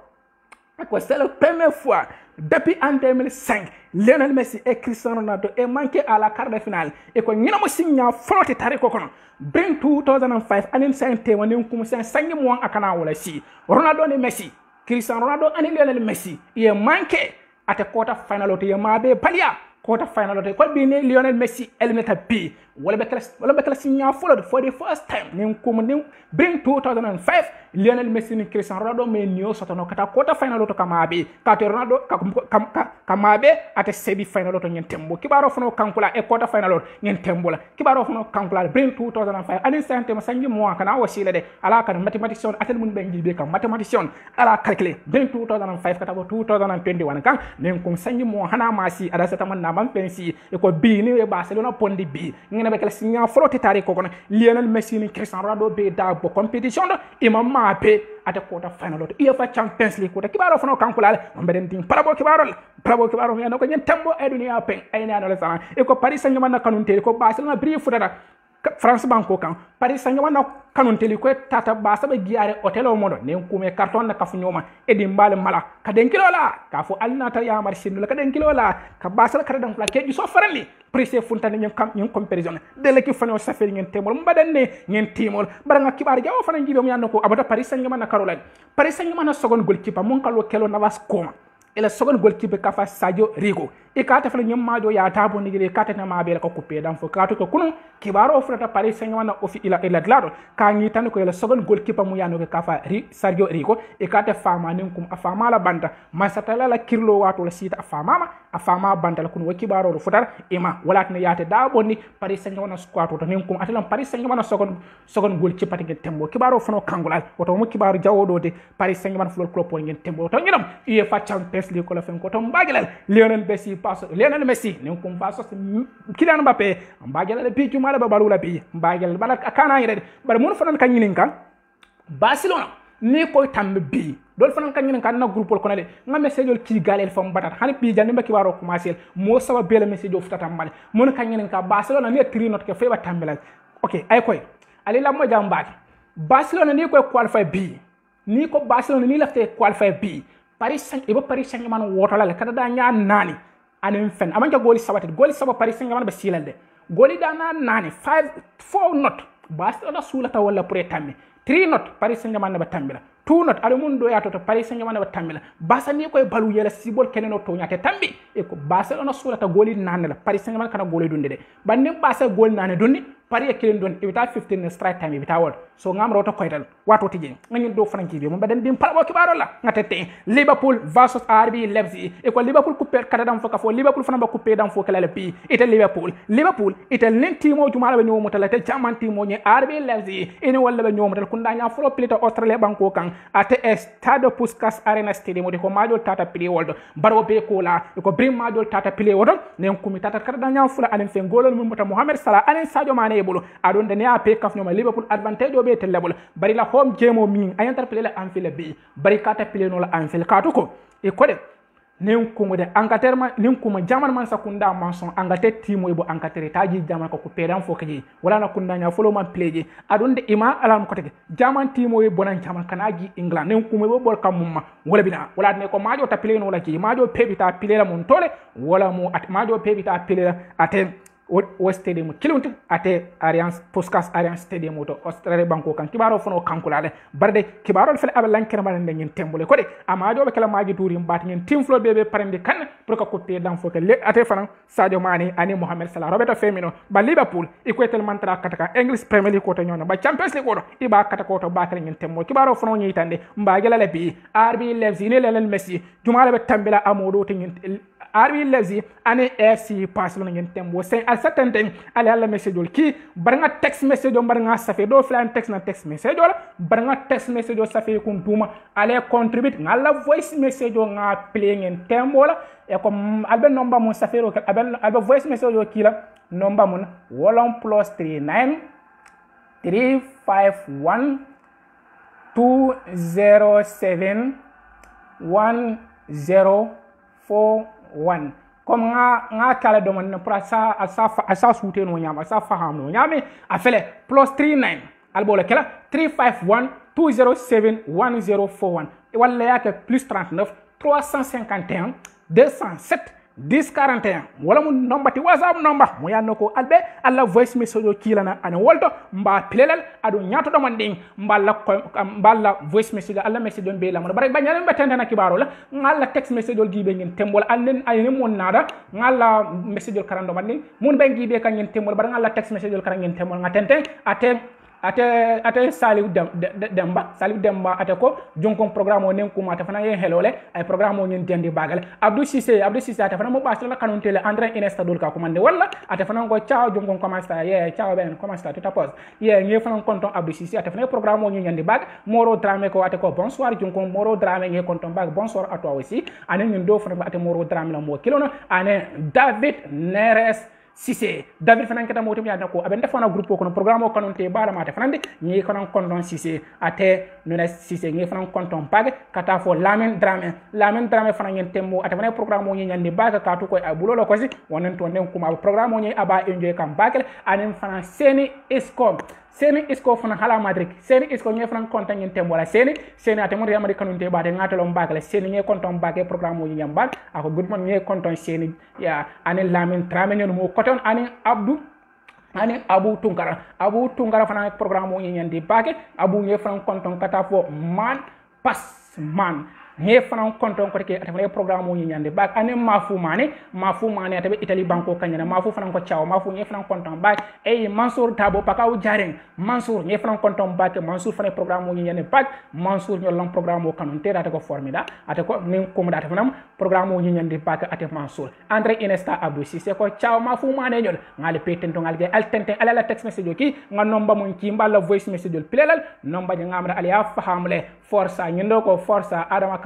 depuis en 2005 Lionel Messi et Cristiano Ronaldo est manqué à la quart de finale et ko ñina mo signa flotte tari ko kono bring 2005 anin sainte wonen kum sen sangi mo akana wala si Ronaldo ne Messi Cristiano Ronaldo ani Lionel Messi ye manke ate quarter final to ye mabe palia quarter final to ko bi ne Lionel Messi eliminate bi wala be kala sinya follow for the first time nin kum nin bring 2005 Lionel Messi ni Cristiano Ronaldo me nio sotono kata quarter final to kamabe kata Ronaldo kamabe ate semi final to nyen tembo kibaro fono kankula e quarter final nyen tembo la kibaro fono kankula bring 2005 ani sante ma sangi mo kana wasile de ala kan mathematician atel mun be ngi be kam mathematician ala calculer bring 2005 kata 2021 kan nin kum sangi mo hana masi ada sataman na ban pensi e ko bi ni e Barcelona pondi bi ngene be kala sinya flotte tari ko kono Lionel Messi ni Cristiano Ronaldo be da bo competition do imam mape ate quarter final to UEFA Champions League ko kibaro fono kankula on be den tin parabo kibaro ngene ko nyen tembo e dunia pen ay na la sana e ko Paris Saint-Germain na kanun tele ko Barcelona brief futata France banko kan Paris Saint-Germain na kanun tele ko tata basa be giare hotel o modo ne kume carton na kafu nyoma e di mbale mala ka den kilo la ka fo alnata ya mar sinu ka den kilo la ka basal ka dan fla ke ju so farali presse funtani ñen comparison de l'équipe fano safel ngeen temol mbadan ne ngeen timol baranga kibar jaw fana ngibe mu yanno ko abata Paris Saint-Germain na Caroline Paris Saint-Germain na second goalkeeper mon kalo kelo Navas Koma ela second goalkeeper kafa Sadio Rigo e ka ta fala nyam majo ya tabo ni gele kata na mabe ko coupé dan fo ka to ko kuno kibaro frata Paris Saint-Germain na ofi ila glado ka ngi tan ko ela second goalkeeper mu yanno ko kafa Sadio Rigo e ka ta fama nin kum afama la banda masatala la kirlo wato la sita afama banda la kuno wa kibaro futar ima wala tan yaate da bonni Paris Saint-Germain squad to nin kum atalam Paris Saint-Germain second goalkeeper ngeen tembo kibaro fano kangulal oto mo kibaro jawodo de Paris Saint-Germain flor club ngeen tembo to ngiram UEFA Champions League ko la fen ko to mbagilal Lionel Messi nin kum faso Kylian Mbappé mbagilal bi juma la balula bi mbagilal bala kana yire bar mun fanan kan yinin kan Barcelona ni koy tambe bi dol fanan kan yinin kan na groupe ko nale nga message ki galel fam batat hani bi jande mbaki waro commencer mo saba bela message of tata mal mun kan yinin ka Barcelona ni 3 note ke feba tambelal ok ay koy ali la mo jambaki Barcelona ni koy qualify bi ni ko Barcelona ni lafte qualify bi Paris Saint-Germain wotala le kada da nya nani anen fen amanka goli sabati Paris Saint-Germain be silande goli da na nani 4 not Barcelona sulata wala pour tammi 3 not Paris Saint-Germain ba tambila 2 not ade mun do yato to Paris Saint-Germain ba tambila basa ni koy balu yela sibol keneno to nyate tambi e ko Barcelona sulata goli nani la Paris Saint-Germain kana goli dunde de banne basa goli nani dundi Paris kilen don ibita 15 strike time ibita wol so ngam rota koytal wato tije ngani do franki bi mo baden dim parabo kibaro la ngatete Liverpool versus RB Leipzig e ko Liverpool couper kada dam foka fo Liverpool fana ba couper dam fo kala pi ite Liverpool ite len timo jumala be nyomo tala te jaman timo nye RB Leipzig ene walla be nyomo tal kunda nya flo pilita Australia banko kan ate Stade Puskas Arena Stadium de ko majol tata pili woldo baro be ko la ko brim majol tata pili woldo nen kumi tata kada nya fula anen fen golol mun mota Mohamed Salah anen Sadio Mane bolo adon de ne a pe kaf nyoma Liverpool advantage o be telebol bari la home game o min ayantar pele la Anfield bi bari kata pele no la Anfield kato ko e ko de nen ko de Angleterre ma nen ko ma jaman man sakunda manson Angleterre timo e bo Angleterre taji jaman ko pedan fo kaji wala na kunda nya folo man pleje adon de ima alam ko tege jaman timo e bonan jaman kanaji England nen ko mo bol kamuma wala bina wala ne ko majo ta pele no la ki majo pebita pele la mon tole wala mo at majo pebita pele la aten o stadium kilunti ate Allianz Puskas Allianz Stadium to Australia banko kan kibaro fono kankulade barde kibaro fele abalan kerma den ngin tembole ko de amajo be kala maji turi mbati ngin team flow bebe parende kan pour ko coupé dan fo ke le ate fanan Sadio Mane ani Mohamed Salah Roberto Firmino ba Liverpool ikotel mantra kataka English Premier League ko to nyona ba Champions League ko iba katako to ba kala ngin tembo kibaro fono nyitande mbagela le bi RB Leipzig ne lelen Messi jumala be tambela amodo to ngin RB Leipzig ani FC Barcelona ngin tembo sen certain thing ala message ki baranga text message baranga safe do flan text na text message wala baranga text message safe kun tuma ala contribute ngala voice message nga playing en tembo la e ko albe number mon safe ro albe voice message ki la number mon wolon +39 351 207 1041 comme nga kala do man pour asa souté no nyama asa faham no nyame afele +39 albola kala 351 207 1041 wala yake +39 351 207 1041 wala mu nomba ti WhatsApp nomba mo yanno ko albe alla voice message o kilana ana wolto mba pilelal adu nyato do manding mballa voice message alla message on be la mo bare banyalen betende na kibaro la ngalla text message ol gibe ngin tembol anen ayne mon nada ngalla message ol karando manding mun be gibe kan ngin tembol bare ngalla text message ol karangin tembol ngatente ate Saliou Demba ate ko jonkon programme o nen kuma ate fana yen helole ay programme o nyen dendi bagal Abdou Cissé ate fana mo basla kanun tele André Inesta dol ka commande wala ate fana ko ciao jonkon comment sta ciao ben comment sta tout à pause ngi fana konton Abdou Cissé ate fana programme o nyen dendi bag Moro Dramé ko ate ko bonsoir jonkon Moro Dramé ngi konton bag bonsoir à toi aussi ane ñun do fana ate Moro Dramé la mo kilono ane David Neres Cissé David fanan kata motum ya nako aben defana groupe ko no programme o kanonte bala mate fanande ñi konon kondon Cissé ate nuna Cissé ñi fanan konton pag kata fo Lamin Dramé fanan ngeen tembo ate fanan programme o ñi ñandi baga ka to ko ay bulolo ko si wonen to nden kuma programme o ñi aba enjoy kam bakel anen fanan Seni Isco fana hala Madrid Seni Isco ñe fanan konton ngeen tembo la Seni ate mo yamari kanonte bade ngatalo bakel Seni ñe konton bakel programme o ñi ñam bag ako good man ñe konton Seni ya anen Lamin Dramé ñon mo koton ani Abu Tunkara fana programme o ñeñandi bake Abu ñe fana konton kata fo man ñe fana konton ko ke ata programme o ñeñandi bake ani Mafu Mane ata be Italy banko kanyana Mafu fana ko ciao Mafu ñe fana konton bake e Mansour Dabo pakaw jareng Mansour ñe fana konton bake Mansour fana programme o ñeñandi bake Mansour ñol long programme o kanon te ata ko formida ata ko nin ko mu data fana programme o ñeñandi bake ate Mansour André Inesta Abdou Cissé ko ciao Mafu Mane ñol ngali peten to ngalge altente ala text message ki nga nomba mon ki mballa voice message pilelal nomba ngamra aliya fahamle força ñindo ko força Adama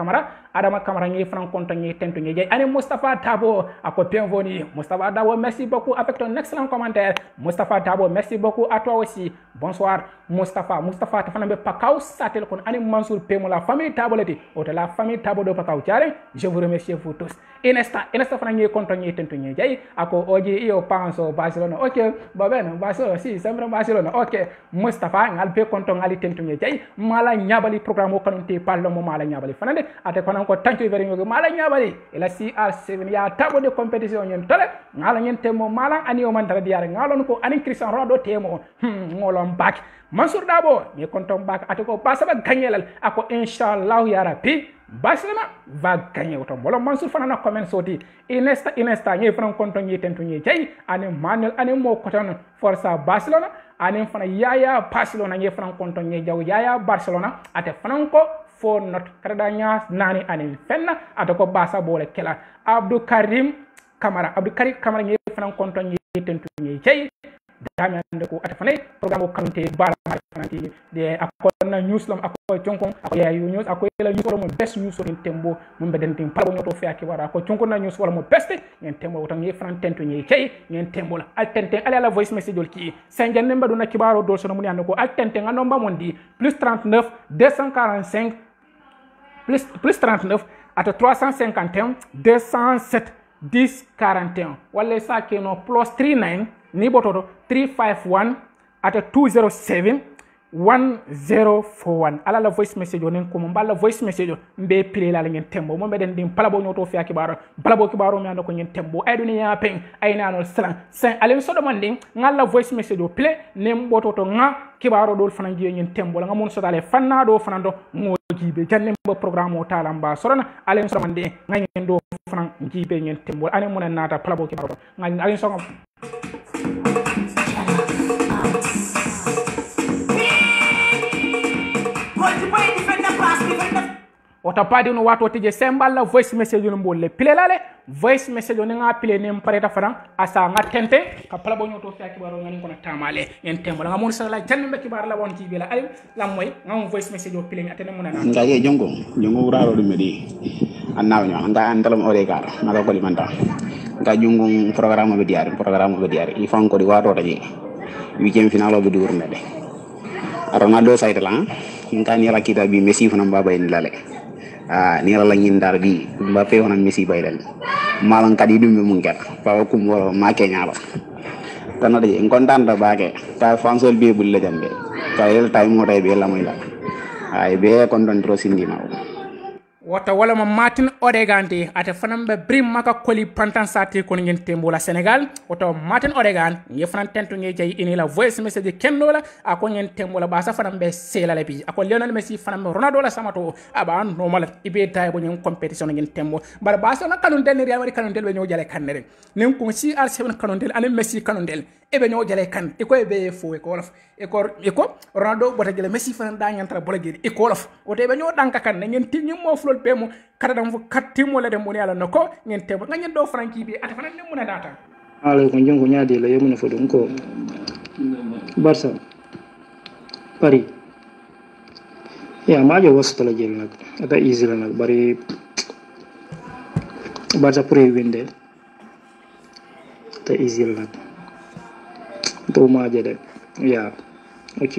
Camara ngi fran konton ngi tento ngi jey ani Mustafa Dabo ako bienvenue Mustafa Dabo merci beaucoup avec ton excellent commentaire Mustafa Dabo merci beaucoup à toi aussi bonsoir Mustafa ta fana be pakaw satel kon ani Mansour Pemo la famille Dabo leti o la famille Dabo do pakaw tiare je vous remercie vous tous Inesta fana ngi konton ngi tento ngi jey ako oji io penso Barcelona ok va bene Barcelona si sembra Barcelona ok Mustafa ngal be konton ngali tento ngi jey mala nyabali programme o kanonte parlo mo mala nyabali fanande ate konan ko thank you very much mala nyabali ila CR7 ya tabo de competition nyen tole ngala nyen temo mala ani o man dara diare ngalon ko ani Cristiano Ronaldo temo ngolon bak Mansour Dabo ni konton bak ate ko basaba ganyelal ako inshallah ya rabbi Barcelona va gagner auto bolo Mansour fana na comment soti Inesta ni fana konton ni tento ni jey ani Manuel ani mo koton força Barcelona ani fana yaya Barcelona ni fana konton ni jaw yaya Barcelona ate fana ko fo not kradanya nani ani fenna atako basa bole kela Abdou Karim Kamara ngi fana konton ni tento ni jey dami ande ko ata fane programme kanté bala fanati de akona news lam ako chonkon ako ya news ako la news wala mo best news on tembo mo beden tim palo nyoto fe aki wara ko chonkon na news wala mo best ngen tembo wotan ngi fran tento ngi kay ngen tembo la altente ala voice message ol ki sengen nemba do na kibaro do sono mun yande ko altente ngano mba mondi +39 245 plus 39 ata 351 207 1041 wala sa keno +39 ni bototo 351 ata 207 1041 ala la voice message onen ko mballa voice message mbe pile la ngeen tembo mo beden dim palabo nyoto fi akibaro palabo kibaro mi ando ko ngeen tembo ay duni ya pen ay nanol salan sen alen so do mande ngalla voice message o pile nem bototo nga kibaro dol fana jiye ngeen tembo la nga mon so dale fanna do fana do mo jibe janne bo programme o talamba sorona alen so mande nga ngeen do fana jibe ngeen tembo ane mo nata palabo kibaro nga alen so wata padi no wato tije semballa voice message no bolle pilelale voice message no nga pile nem pareta fana asa nga tente ka pala bo nyoto fi akibaro ngani ko na tamale en tembo nga mon sala janne be kibar la won ci bi la ay lam moy nga voice message o pile atene mon na nga ye jongo raro dum di annaw nyo nga andalam ore gar naga ko limanta nga jongo programme be diari il faut ko di wato taji 8e finalo be dur mede Ronaldo saytala nga ni rakita bi Messi fana mbaba en lale ni la ngindar bi Mbappé wona Messi baydal malan kadi dum mun gat pa ko mo ma Kenya ba tan de ngontan da baake ta fansol bi bul la jambe ta el time mo tay be la moy la ay be kon don tro sindi ma wata wala ma Martin Odegaard ate fanam be brim maka koli pantan sati ko ngeen tembo la Senegal wata Martin Odegaard ngi fanan tentu ngi jay ini la voice message kenno la ako ngeen tembo la basa fanam be sela la bi ako Lionel Messi fanam Ronaldo la samato aba normal ibe tay bo ngeen competition ngeen tembo bar basa na kanun den Real Madrid kanun del be ñoo jale kan ne nen ko ci R7 kanun del ane Messi kanun del ebe ñoo jale kan e ko be fo e ko wolof e ko Ronaldo bota jale Messi fanan da ñantra bola gedi e ko wolof wote be ñoo danka kan ne ngeen ti ñu mo flol be mo kada dam fu kattimo la dem mo yalla nako ngeen tembo nga ñen do franki bi ata fanan ne mu na data ala ko jongo nyaade la yemuna fo dum ko Barça Paris ya majo wasata la jël nak ata easy la nak bari Barça pour winde ta easy la nak to majo de ya ok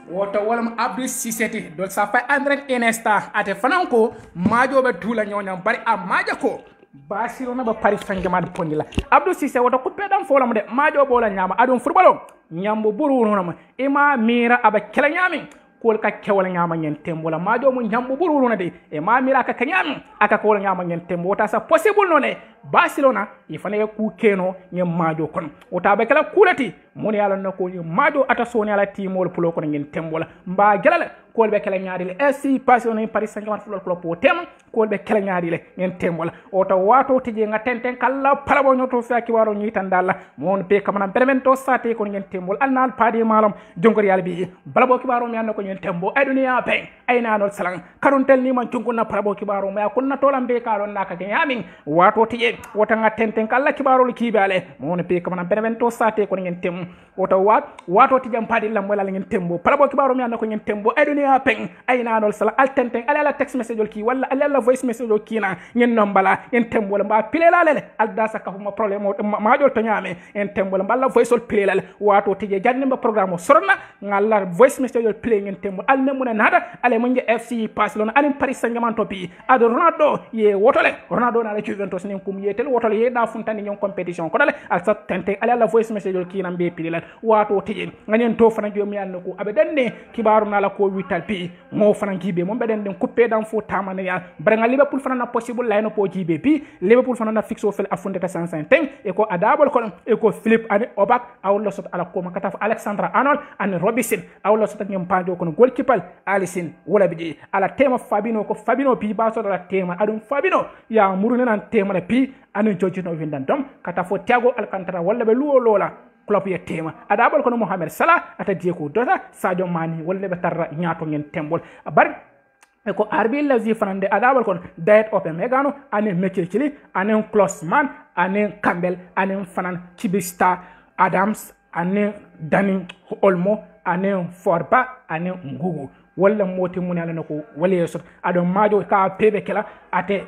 woto walam Abdou Cissé do sa fay André Iniesta ate fanan ko majo be tula ñoñam bari a maja ko Barcelona ba Paris Saint-Germain de pondila Abdou Cissé woto ko pedam folam de majo bola ñama adum footballo ñambo buru wonoma ima mira aba kala ñami kol ka kewal ñama ñen tembo la majo mu ñambo buru wonona de e ma mira ka kanyam aka kol ñama ñen tembo wota sa possible no ne Barcelona ifane ku keno ñem majo kon wota be kala kulati mon yalla nako ñem majo ata soni ala timol pulo kon ñen tembo la mba gelale kol be kala ñaari le SC Barcelona Paris Saint-Germain football club po tem kol be kala ñaari le ñen tembo la wota wato tije nga tenten kala palabo ñoto fa ki waro ñi tan dalla mon be kamana permento sate kon ñen tembo alnal padi malam jongor yalla bi balabo ki waro mi annako ñen tembo ay dunya pe ay nanol salang karun tel ni man cunguna palabo ki waro ma kunna tolam be ka don naka ke yamin wato tije wota nga tenten kala ki waro ki bale mon be kamana permento sate kon ñen tem wota wato tije padi lam wala ñen tembo palabo ki waro mi annako ñen tembo ay dunya peng ay nanol sala altenten ala text message ki wala ala voice message ki na ngeen nombala en tembo la ba pilela lele alda sa ka ma problème ma jol to ñame en tembo la balla voice ol pilela wato tije janne ba programme sorna ngalla voice message ol play ngeen tembo al ne muna nada ale mo nge FC Barcelona alim Paris Saint-Germain to bi ad Ronaldo ye wotole Ronaldo na la Juventus nin kum yetel wotole ye da funtani ñon competition ko dale al sa tente ala voice message ol ki na be pilela wato tije nganen to fana jom yalla ko abe danne kibaru na la ko wital bi mo fana jibe mo beden den coupé dans fo tamane ya brenga Liverpool fana na possible line po jibe bi Liverpool fana na fixo fel afunde ta 150 e ko adabol ko e ko Philippe ani Obak awlo sot ala ko makata Alexandra Arnold an Robinson awlo sot ngam pajo ko goalkeeper Alisson wala bi ala tema Fabinho ko Fabinho bi ba so ala tema adum Fabinho ya murune nan tema na bi an Jorginho Wijnaldum kata fo Thiago Alcantara wala be luwo lola club ye tema adabol ko Mohamed Salah ata Diego Dota Sadio Mane wala be tarra nyaato ngeen tembol bar e ko arbi lazi fanande adabol kon Dayot Upamecano ane Mekirkili ane Klosman ane Campbell ane fanan Chibista Adams ane Dani Olmo ane Forba ane Ngugu wala moti munala nako wala yesot ado majo ka pebe kala ate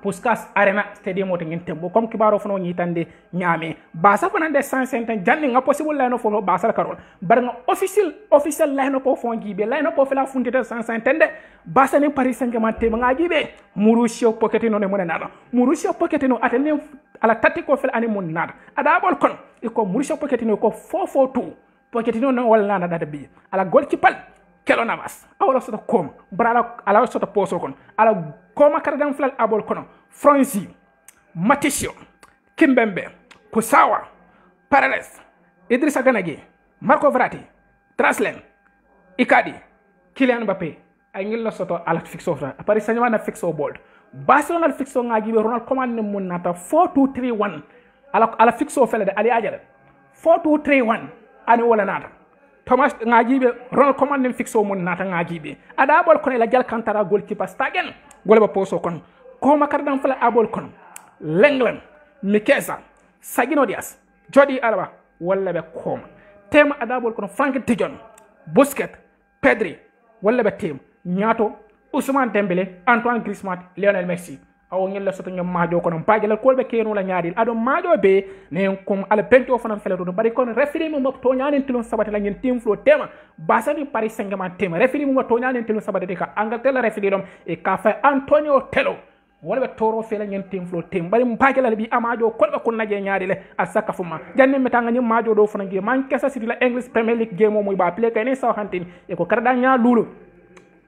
Puskas Arena Stadium wote ngeen tembo comme kibaro fono ñi tande ñame basa fanande 150 janni nga possible la no fo basa karol bar nga officiel la no po fon gibe la no po fela funtete 150 de basa ne Paris Saint-Germain te nga gibe Mauricio Pochettino ne mo nana Mauricio Pochettino atene ala tactico fel ani mun nada ada bol kon iko Mauricio Pochettino ko 442 Pochettino no wala nada bi ala goalkeeper Kelo Navas awla sota koma brala ala sota poso kon ala koma kardam flal abol kono Franzi Matisio Kimpembe Kusawa Paredes Idrissa Gana Gueye Marco Verratti Traslen Icardi Kylian Mbappé ay ngil la soto ala fixo fra Paris Saint-Germain na fixo bold Barcelona fixo ngaji be Ronald commande ne mun nata 4-2-3-1 ala fixo fele de ali ajale 4-2-3-1 ani wala nata Thomas ngajibe Ronald commande fixo mun nata ngajibe ada bol kono la jal kantara goalkeeper Stagen golba poso kon ko makardam fala abol kon Lenglen Mikesa Sagino Diaz Jordi Alba wala be koma tema ada bol kono Frank de Jong Busquets Pedri wala be tem ñaato Ousmane Dembélé Antoine Griezmann Lionel Messi aw ngel la soto ñom maajo kono paajal ko be keno la ñaadil ado maajo be ne kom ala bento fanan fele do bari kon referee mo to ñaanen tilon sabata la ngeen team flow tema basani Paris Saint-Germain tema referee mo to ñaanen tilon sabata de ka Angleterre la referee dom e ka fa Antonio Telo wala be toro fele ngeen team flow tem bari paajal bi amaajo ko be ko naje ñaadile asaka fuma janne metanga ñim maajo do fanan ge Manchester City la English Premier League game mo muy ba play kay ne Southampton e ko karda ñaa lulu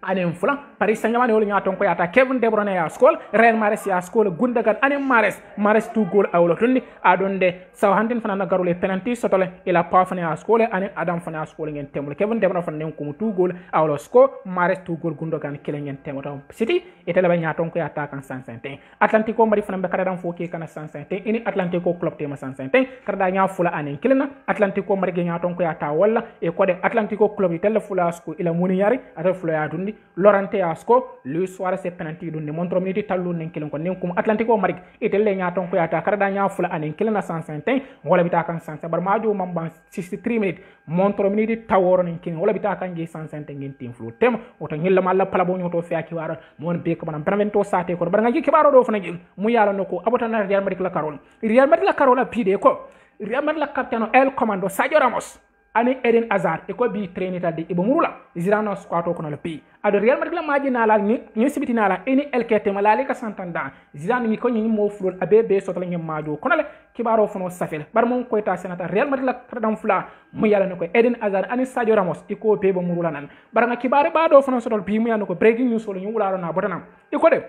anen fulan Paris Saint-Germain wol nyaton ko yata Kevin De Bruyne ya skol Real Mahrez ya skol Gundogan anen Mahrez 2 goal awlo tundi adonde Southampton fana na garule penalty sotole ila pa fana ya skol anen Adam fana ya skol ngen temul Kevin De Bruyne fana nen ko 2 goal awlo score Mahrez 2 goal Gundogan kile ngen temul City itele ba nyaton ko yata kan 150 Atlantico mari fana be kada dan foke kana 150 ini Atlantico club tema 150 kada nya fula anen kilena Atlantico mari ge nyaton ko yata walla e ko de Atlantico club itele fula sko ila muni yari ata fula ya dundi Lorente asko Luis Suarez e penalty dundi montro minute tallu nen kilen ko nen kum Atlantico mari itele nyaton ko yata kada nya fula anen kilena 150 wala bita kan 150 bar majo mamba 63 minutes montro minute taworo nen kin wala bita kan ge 150 ngin tim flu tem oto nyilla malla pala bo nyoto fi aki waro mon be ko manam benavento sate ko bar ngaji kibaro do fana jil mu yalla noko abotana Real Madrid la Carola pide ko Real Madrid la capitaine El Comando Sergio Ramos ani Eden Hazard e ko bi trainita de ibo murula Zidane squato ko no le pi ado Real Madrid la maji na la ni sibiti na la eni El Kete malali ka Santander Zidane ni ko ni mo flol abebe sotala ngi majo ko le kibaro fono safel bar mon ko ta senata Real Madrid la kradam fula mu yalla nako Eden Hazard ani Sergio Ramos e ko be bo murula nan bar nga kibare ba do fono sotol bi mu yalla ko breaking news solo ñu wularo na botanam e ko de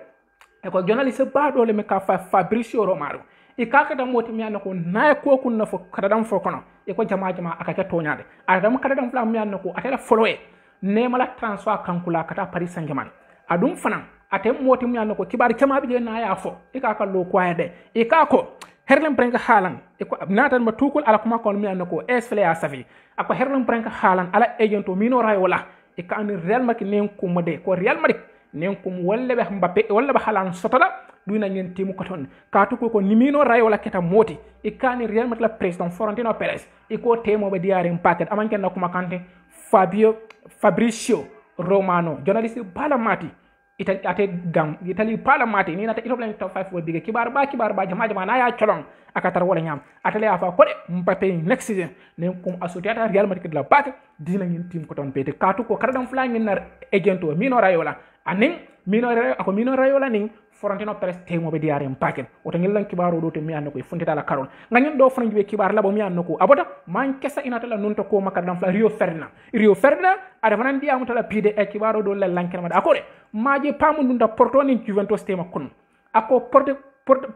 e ko journaliste ba do le me ka Fabrizio Romano e kakata moti mi annako na ko kun na fo kadam fo kono e ko jama akaka toñade adam kadam flam mi annako atela followe ne mala transfer kankula kata Paris Saint-Germain adum fanan atem moti mi annako kibar kema bi na ya fo e kaka lo ko ayde e kako Herlen Brink Haaland e ko natan ma tukul ala kuma kon mi annako esfle ya safi ako Herlen Brink Haaland ala agento mino rayola e ka an Real Madrid nen ko mode ko Real Madrid nen ko wolle be Mbappé wolle be Haaland sotola duna ngeen timu ko ton kaatu ko nimino ray wala keta moti e kani Real Madrid la president Florentino Perez e ko temo be diare paquet amanke na kuma kante Fabrizio Romano journaliste Palamati Italy Palamati ni nata itoblen top 5 wo dige kibar ba jama na ya cholon akatar wala nyam atale afa ko de Mbappé next season ne kum associata Real Madrid la paquet dina ngeen tim ko ton pete kaatu ko kardam fla ngeen nar agento mino ray wala anin mino ray wala ning Florentino Perez temo be diare paquet oto ngilan kibaro do to mi annako e funtita la Carol ngani do fana jibe kibar labo mi annako abota man kessa inata la nunta ko makadam fla Rio Ferdinand ada fanan di amuta la pide e kibaro do la lankena mada akore maji pamu nunda Porto ni Juventus tema kun ako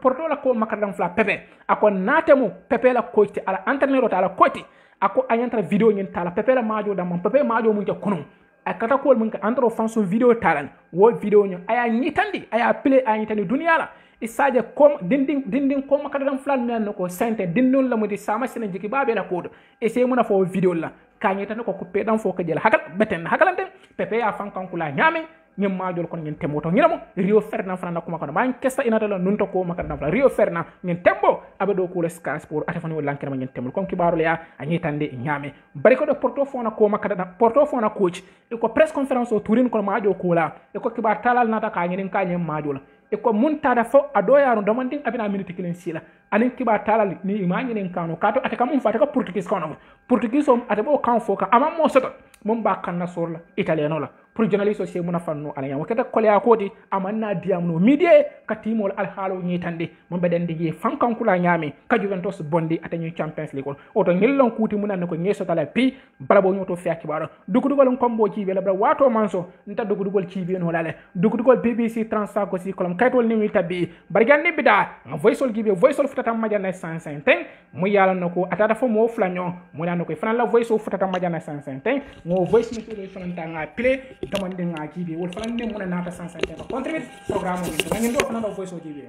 Porto la ko makadam fla Pepe ako natemu Pepe la coach ala entraîneur ala coach ako ayantra video nyen tala Pepe la majo dam Pepe majo mun ta kunum akata ko mun ka antro fanso video talan wo video nyo aya nyitandi aya play aya nyitandi dunia la isaje kom dinding ko makadam flan men ko sente dindon la mudi sama sene jiki babe la kodo e se muna fo video la ka nyitandi ko coupé dan fo ka jël hakal beten hakalante Pepe ya fankan kula nyame ñem majol kon ngeen temoto ñiramo Rio Ferdinand fana kuma kono man kessa inata la nunto ko makadam fla Rio Ferdinand ngeen tembo abado ko le Sky Sport atafani wala lankere ma ngeen temul kon kibaru ya anyi tande ñame bari ko do Porto fona ko makadam Porto fona coach e ko press conference o turin ko majo ko la e ko kibar talal nata ka ngeen ka ñem majol e ko muntada fo ado yaro domandin abina minute kilen sila anin kibar talal ni imani nen kanu kato ataka mum fata ko portugais kono portugais o atabo kan fo ka amam mo soto mum ba kan na sorla italiano la pour journaliste aussi muna fanno ala yam kata kole akoti amanna diamno midie katimol al halo nyitande mo beden digi fankan kula nyami ka Juventus bondi atany Champions League oto ngellon kuti munan ko ngeso tala pi balabo nyoto fiaki baro dugudugol kombo ci be la wato manso nta dugudugol ci be no lale dugudugol BBC transfer ko ci kolom kaytol ni mi tabbi bargandi bida voiceol gibe voiceol futata majana 150 mu yala nako atata fo mo flanyo mo nan ko fana la voiceol futata majana 150 mo voice mi to fana tanga play tamande ngaki bi wol fana ne mo na nata 150 contribute programme ni ngin do fana do voiceol gibe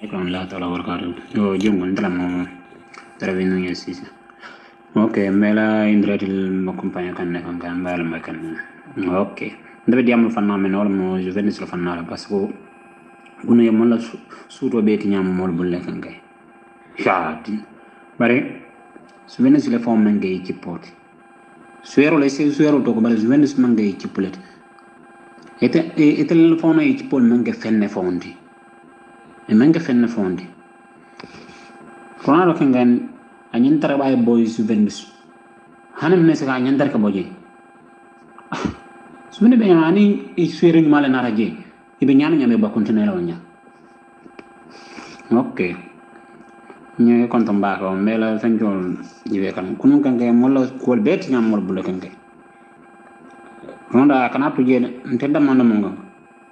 ikon la tola workatu yo jumgo ndala mo travino yesisa okay mela indratil mo compagna kan ne kan mbal ma kan okay ndabe diamul fanna men wala mo Juventus la fanna parce que guna yamon la suuto be ti nyam mol bulle kan kay shaati bare Juventus le fom men ngay ci pot suero le suero to ko bare Juventus man ngay ci pulet ete le fom ay ci pol man ngay fenne fondi e man ngay fenne fondi Ronaldo kan gan anyin tarabaye boy Juventus hanam ne saka anyin tarka boje sumene be ani e suero ni mala na raje ibe nyana nyame ba continue la wanya okay ñe kontam ba ko mela sanjol jibe kan kunun kan kay molla ko bet ñam mol bu kan kay honda kana tujene ntenda manda monga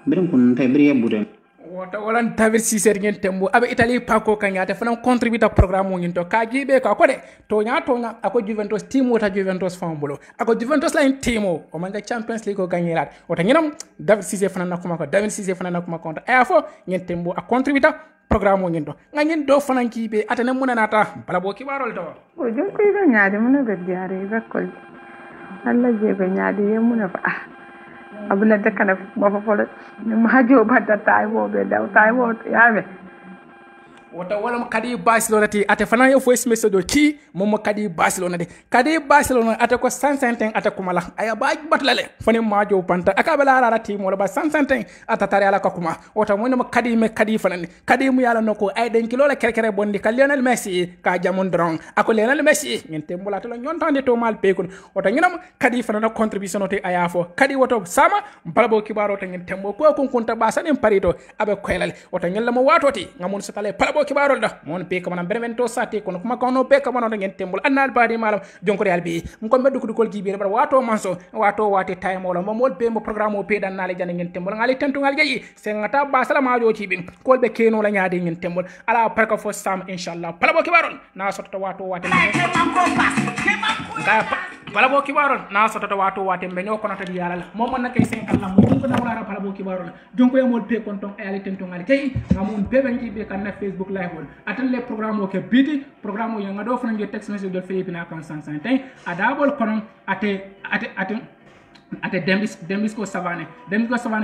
birim kun tay biri yebbude wota walan David Cissé ngeen tembo abe Italie pako kanyata fana contributor programme ngin to ka jibe ka ko de to nya ako Juventus team wota Juventus fambulo ako Juventus la teamo o manga Champions League ko gagnerat wota nginam David Cissé fana nakuma ko David Cissé fana nakuma ko ay fo ngeen tembo a contributor programme ngin to ngin do fana kibe atana munanata bala bo kibarol to o jom ko ga nyaade mun be diare be kol Allah je be nyaade yemuna fa abuna dekana baba folo ma jo badda tay bo be daw tay bo yaame wota wala kadi Barcelona ti ate fana yo fo smese do ki mom kadi Barcelona de kadi Barcelona ate ko 150 ate kuma la aya ba batlale fani majo panta aka bala rara ti mo ba 150 ata tare ala ko kuma wota mo no kadi me kadi fana kadi mu yala noko ay den kilo la kerkere bondi ka Lionel Messi ka jamon drong ako Lionel Messi ngente mbula to nyontande to mal pe ko wota nginam kadi fana na contribution te aya fo kadi woto sama balabo kibaro to ngin tembo ko kunta basanen parito abe koylal wota ngel mo watoti ngamon satale palabo kibarol da mon pe kamana benevento sati kono kuma kono pe kamana ngeen tembul annal baadi malam jonko real bi ko meddu ko dukol jibi bar wato manso wato wati time wala mo mol pe mo programme o pe dan nale jan ngeen tembul ngali tentu ngal jeyi sengata ba sala ma jo ci bi ko be keno la nyaade ngeen tembul ala parka fo sam inshallah palabo kibarol na soto wato wati palabo kibarol na soto wato wati be ñoo kono tadi yalla mo mon nakay sen allah mo ko na wala palabo kibarol jonko e mol pe kon ton ay tentu ngal jeyi ngamon be ben jibe kan na Facebook live on atel les programmes ke biti programme yo ngado fana ngi text message do Philippine kan 150 adabol kono ate demis ko savane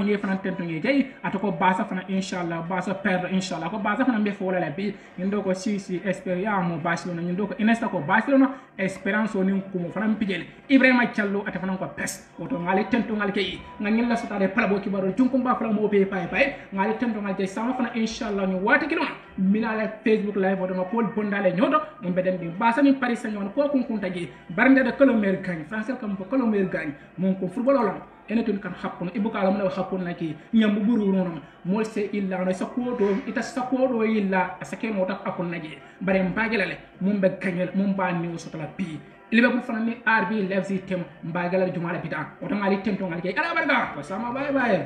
ye fana tento ngi jey atako basa fana inshallah basa perdre inshallah ko basa fana be fola la bi ndo ko si esperiamo Barcelona ndo ko inesta ko Barcelona esperance oni ko mo fana pijele Ibrahima Diallo ate fana ko pes oto ngali tento ngal kay ngin la sotade palabo ki baro junkum ba fala mo be pay ngali tento ngal jey sama fana inshallah ñu wati kilona milala Facebook live oto ko bondale nyodo mo beden bi basa ni Paris Saint-Germain ko kunta ji barnde de Colombie gagne français comme Colombie gagne mon ko football wala enetun kan happun ibukala mun happun naki nyam buru non mol se illa no sakodo ita sakodo illa asake mo tak akun naji bare mbagelale mum be kanyel mum ba ni sotala bi ilbe bu fanani RB Leipzig tem mbagelale jumala bita o tan ali tem to ngal ala barga ko sama bye bye